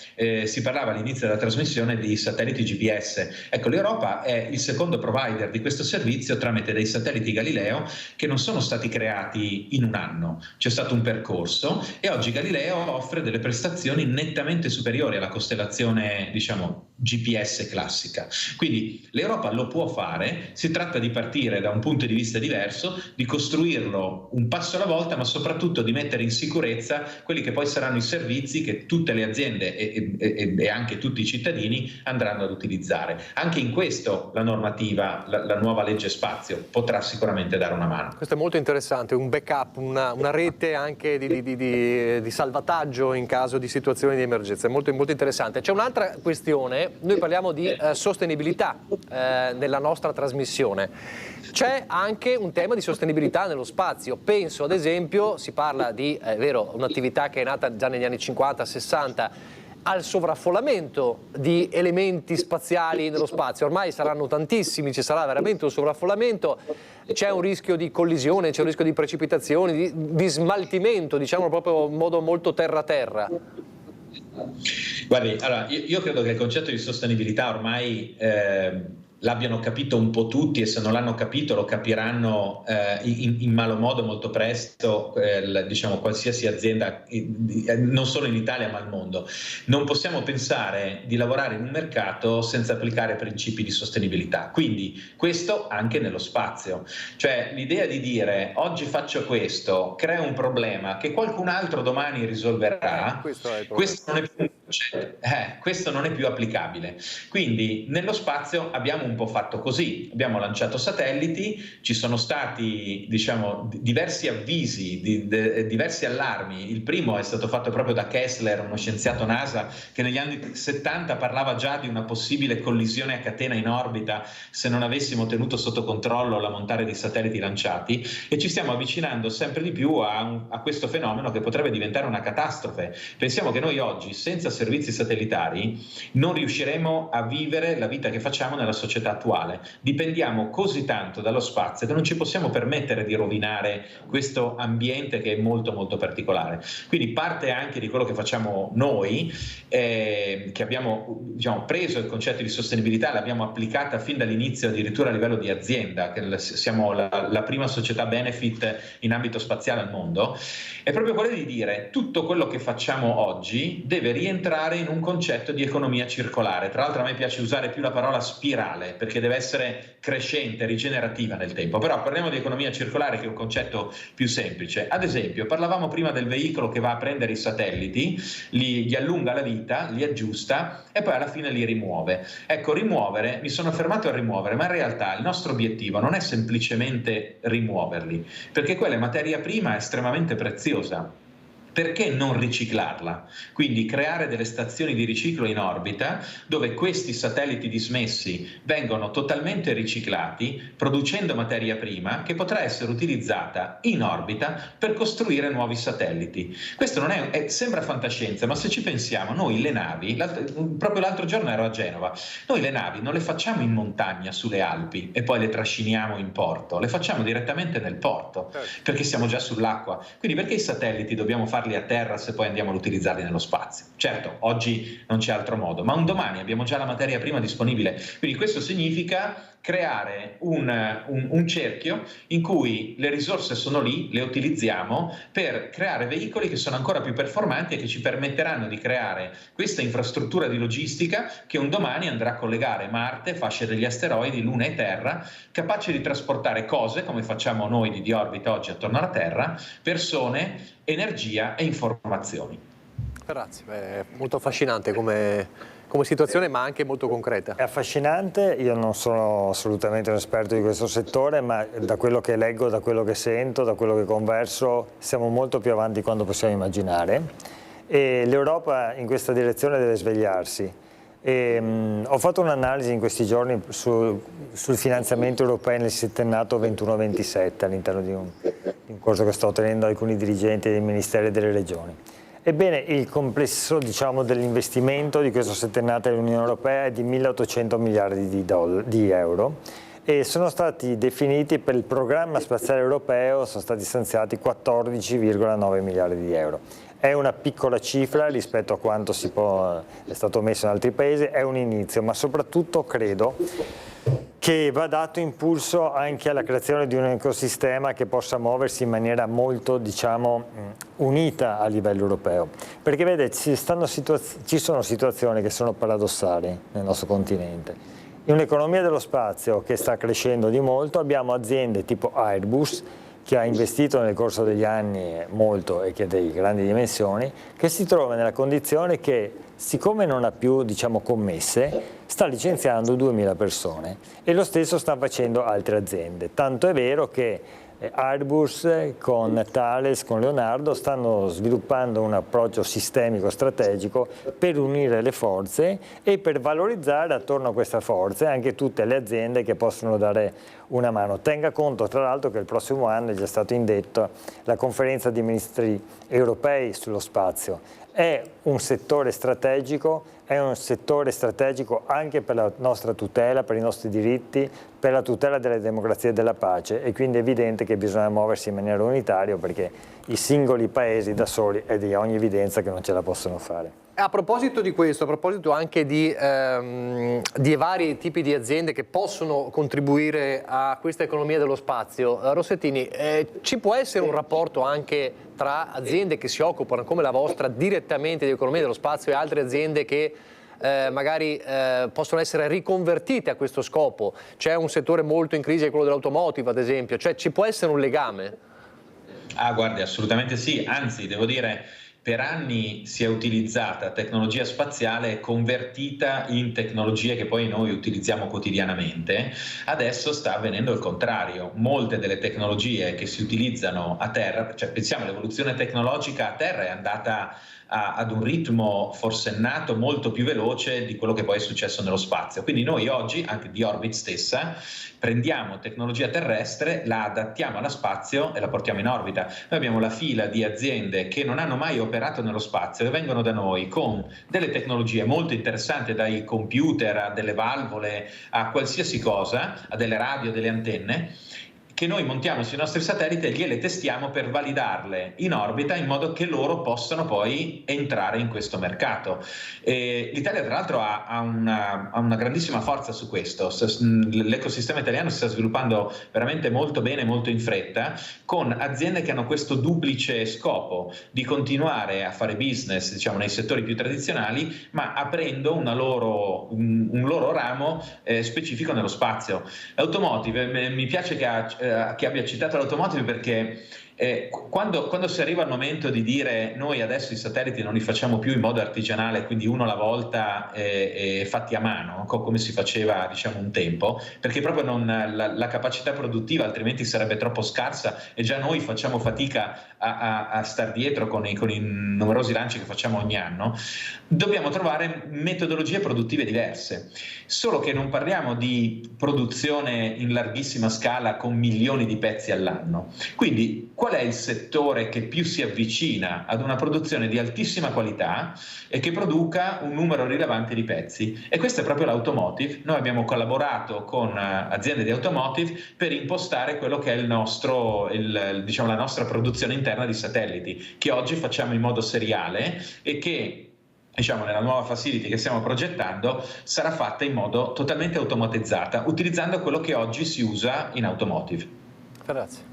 Si parlava all'inizio della trasmissione di satelliti GPS. Ecco, l'Europa è il secondo provider di questo servizio tramite dei satelliti Galileo che non sono stati creati in un anno. C'è stato un percorso e oggi Galileo offre delle prestazioni nettamente superiori alla costellazione, diciamo, GPS classica. Quindi l'Europa lo può fare, si tratta di partire da un punto di vista diverso, di costruirlo un passo alla volta, ma soprattutto di mettere in sicurezza quelli che poi saranno i servizi che tutte le aziende e anche tutti i cittadini andranno ad utilizzare. Anche in questo la normativa, la nuova legge spazio potrà sicuramente dare una mano. Questo è molto interessante, un backup, una rete anche di salvataggio in caso di situazioni di emergenza, è molto, molto interessante. C'è un'altra questione, noi parliamo di sostenibilità nella nostra trasmissione. C'è anche un tema di sostenibilità nello spazio. Penso, ad esempio, si parla di, è vero, un'attività che è nata già negli anni 50-60, al sovraffollamento di elementi spaziali nello spazio. Ormai saranno tantissimi, ci sarà veramente un sovraffollamento, c'è un rischio di collisione, c'è un rischio di precipitazioni, di smaltimento, diciamo proprio in modo molto terra-terra. Guardi, allora, io credo che il concetto di sostenibilità ormai l'abbiano capito un po' tutti, e se non l'hanno capito lo capiranno in malo modo molto presto, diciamo, qualsiasi azienda, non solo in Italia ma al mondo. Non possiamo pensare di lavorare in un mercato senza applicare principi di sostenibilità, quindi questo anche nello spazio. Cioè l'idea di dire oggi faccio questo, creo un problema che qualcun altro domani risolverà, questo non è più applicabile. Quindi nello spazio abbiamo un po' fatto così, abbiamo lanciato satelliti, ci sono stati, diciamo, diversi avvisi, diversi allarmi. Il primo è stato fatto proprio da Kessler, uno scienziato NASA che negli anni 70 parlava già di una possibile collisione a catena in orbita se non avessimo tenuto sotto controllo l'ammontare di satelliti lanciati, e ci stiamo avvicinando sempre di più a questo fenomeno che potrebbe diventare una catastrofe. Pensiamo che noi oggi senza servizi satellitari non riusciremo a vivere la vita che facciamo nella società attuale. Dipendiamo così tanto dallo spazio che non ci possiamo permettere di rovinare questo ambiente che è molto molto particolare. Quindi parte anche di quello che facciamo noi, che abbiamo, diciamo, preso il concetto di sostenibilità, l'abbiamo applicata fin dall'inizio addirittura a livello di azienda, che siamo la prima società benefit in ambito spaziale al mondo, è proprio quello di dire tutto quello che facciamo oggi deve rientrare in un concetto di economia circolare. Tra l'altro a me piace usare più la parola spirale, circolare, perché deve essere crescente, rigenerativa nel tempo. Però parliamo di economia circolare, che è un concetto più semplice. Ad esempio, parlavamo prima del veicolo che va a prendere i satelliti, gli allunga la vita, li aggiusta e poi alla fine li rimuove. Ecco, rimuovere, mi sono fermato a rimuovere, ma in realtà il nostro obiettivo non è semplicemente rimuoverli, perché quella è materia prima estremamente preziosa. Perché non riciclarla? Quindi creare delle stazioni di riciclo in orbita dove questi satelliti dismessi vengono totalmente riciclati, producendo materia prima che potrà essere utilizzata in orbita per costruire nuovi satelliti. Questo non sembra fantascienza, ma se ci pensiamo, noi le navi, proprio l'altro giorno ero a Genova, noi le navi non le facciamo in montagna sulle Alpi e poi le trasciniamo in porto, le facciamo direttamente nel porto, perché siamo già sull'acqua. Quindi perché i satelliti dobbiamo farli a terra se poi andiamo ad utilizzarli nello spazio? Certo, oggi non c'è altro modo, ma un domani abbiamo già la materia prima disponibile. Quindi questo significa creare un cerchio in cui le risorse sono lì, le utilizziamo per creare veicoli che sono ancora più performanti e che ci permetteranno di creare questa infrastruttura di logistica che un domani andrà a collegare Marte, fasce degli asteroidi, Luna e Terra, capace di trasportare cose, come facciamo noi di orbita oggi attorno alla Terra, persone, energia e informazioni. Ferrazzi, è molto affascinante come situazione, ma anche molto concreta. È affascinante, io non sono assolutamente un esperto di questo settore, ma da quello che leggo, da quello che sento, da quello che converso, siamo molto più avanti di quanto possiamo immaginare e l'Europa in questa direzione deve svegliarsi. Ho fatto un'analisi in questi giorni sul finanziamento europeo nel settennato 21-27 all'interno di un corso che sto tenendo alcuni dirigenti dei ministeri e delle regioni. Ebbene, il complesso dell'investimento di questo settennato dell'Unione Europea è di 1.800 miliardi di euro e sono stati definiti per il programma spaziale europeo, sono stati stanziati 14,9 miliardi di euro. È una piccola cifra rispetto a quanto è stato messo in altri paesi, è un inizio, ma soprattutto credo che va dato impulso anche alla creazione di un ecosistema che possa muoversi in maniera molto, unita a livello europeo. Perché vede, ci sono situazioni che sono paradossali nel nostro continente. In un'economia dello spazio che sta crescendo di molto abbiamo aziende tipo Airbus, che ha investito nel corso degli anni molto e che ha delle grandi dimensioni, che si trova nella condizione che, siccome non ha più commesse, sta licenziando 2.000 persone e lo stesso stanno facendo altre aziende. Tanto è vero che Airbus con Thales, con Leonardo stanno sviluppando un approccio sistemico strategico per unire le forze e per valorizzare attorno a queste forze anche tutte le aziende che possono dare una mano. Tenga conto tra l'altro che il prossimo anno è già stato indetto la conferenza dei ministri europei sullo spazio. È un settore strategico anche per la nostra tutela, per i nostri diritti, per la tutela delle democrazie e della pace e quindi è evidente che bisogna muoversi in maniera unitaria perché i singoli paesi da soli è di ogni evidenza che non ce la possono fare. A proposito di questo, a proposito anche di vari tipi di aziende che possono contribuire a questa economia dello spazio, Rossettini, ci può essere un rapporto anche tra aziende che si occupano come la vostra direttamente di economia dello spazio e altre aziende che magari possono essere riconvertite a questo scopo? C'è un settore molto in crisi, quello dell'automotive ad esempio, cioè ci può essere un legame? Guardi, assolutamente sì, anzi devo dire per anni si è utilizzata tecnologia spaziale convertita in tecnologie che poi noi utilizziamo quotidianamente. Adesso sta avvenendo il contrario. Molte delle tecnologie che si utilizzano a terra, cioè pensiamo all'evoluzione tecnologica a terra è andata ad un ritmo forsennato molto più veloce di quello che poi è successo nello spazio. Quindi noi oggi, anche di Orbit stessa, prendiamo tecnologia terrestre, la adattiamo allo spazio e la portiamo in orbita. Noi abbiamo la fila di aziende che non hanno mai operato nello spazio e vengono da noi con delle tecnologie molto interessanti, dai computer a delle valvole a qualsiasi cosa, a delle radio, delle antenne, che noi montiamo sui nostri satelliti e gliele testiamo per validarle in orbita in modo che loro possano poi entrare in questo mercato. L'Italia tra l'altro ha una grandissima forza su questo, l'ecosistema italiano si sta sviluppando veramente molto bene, molto in fretta, con aziende che hanno questo duplice scopo di continuare a fare business, diciamo, nei settori più tradizionali, ma aprendo un loro ramo specifico nello spazio. L'automotive, mi piace che abbia citato l'automotive perché quando si arriva al momento di dire noi adesso i satelliti non li facciamo più in modo artigianale, quindi uno alla volta fatti a mano, come si faceva diciamo un tempo, perché proprio la capacità produttiva altrimenti sarebbe troppo scarsa e già noi facciamo fatica a star dietro con i numerosi lanci che facciamo ogni anno, dobbiamo trovare metodologie produttive diverse, solo che non parliamo di produzione in larghissima scala con milioni di pezzi all'anno. Quindi qual è il settore che più si avvicina ad una produzione di altissima qualità e che produca un numero rilevante di pezzi? E questo è proprio l'automotive. Noi abbiamo collaborato con aziende di automotive per impostare quello che è la nostra produzione interna di satelliti, che oggi facciamo in modo seriale e che diciamo nella nuova facility che stiamo progettando sarà fatta in modo totalmente automatizzata, utilizzando quello che oggi si usa in automotive. Grazie.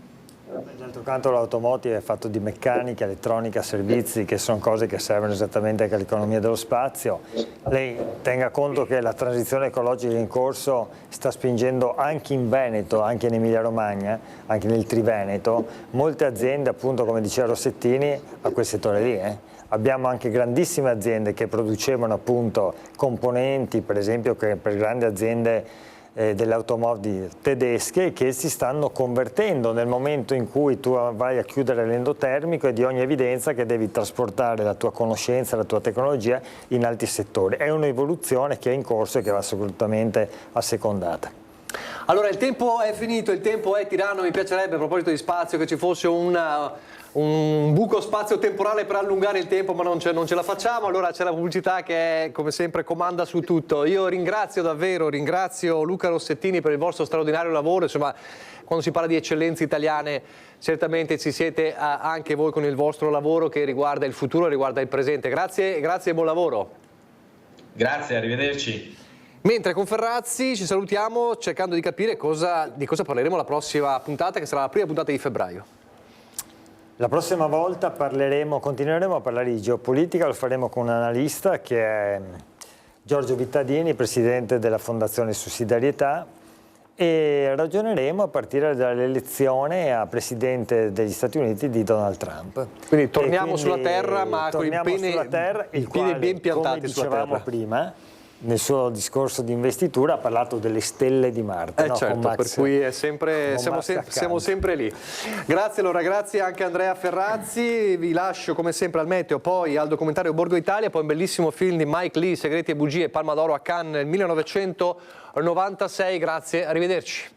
D'altro canto l'automotive è fatto di meccanica, elettronica, servizi, che sono cose che servono esattamente anche all'economia dello spazio. Lei tenga conto che la transizione ecologica in corso sta spingendo anche in Veneto, anche in Emilia Romagna, anche nel Triveneto, molte aziende, appunto come diceva Rossettini, a quel settore lì. Abbiamo anche grandissime aziende che producevano appunto componenti, per esempio per grandi aziende delle automobili tedesche, che si stanno convertendo nel momento in cui tu vai a chiudere l'endotermico e di ogni evidenza che devi trasportare la tua conoscenza, la tua tecnologia in altri settori. È un'evoluzione che è in corso e che va assolutamente assecondata. Allora il tempo è finito, il tempo è tiranno, mi piacerebbe a proposito di spazio che ci fosse un buco spazio-temporale per allungare il tempo, ma non ce la facciamo. Allora c'è la pubblicità che come sempre comanda su tutto. Io ringrazio Luca Rossettini per il vostro straordinario lavoro. Insomma, quando si parla di eccellenze italiane certamente ci siete anche voi con il vostro lavoro che riguarda il futuro e riguarda il presente. Grazie e buon lavoro. Grazie, arrivederci. Mentre con Ferrazzi ci salutiamo cercando di capire di cosa parleremo la prossima puntata, che sarà la prima puntata di febbraio. La prossima volta continueremo a parlare di geopolitica, lo faremo con un analista che è Giorgio Vittadini, presidente della Fondazione Sussidiarietà, e ragioneremo a partire dall'elezione a presidente degli Stati Uniti di Donald Trump. Quindi torniamo sulla terra, ma con i piedi ben piantati sulla terra. Come dicevamo prima, nel suo discorso di investitura ha parlato delle stelle di Marte. No? Certo, per cui siamo sempre lì. Grazie allora, grazie anche a Andrea Ferrazzi, vi lascio come sempre al meteo, poi al documentario Borgo Italia, poi un bellissimo film di Mike Lee, Segreti e bugie, Palma d'Oro a Cannes nel 1996, grazie, arrivederci.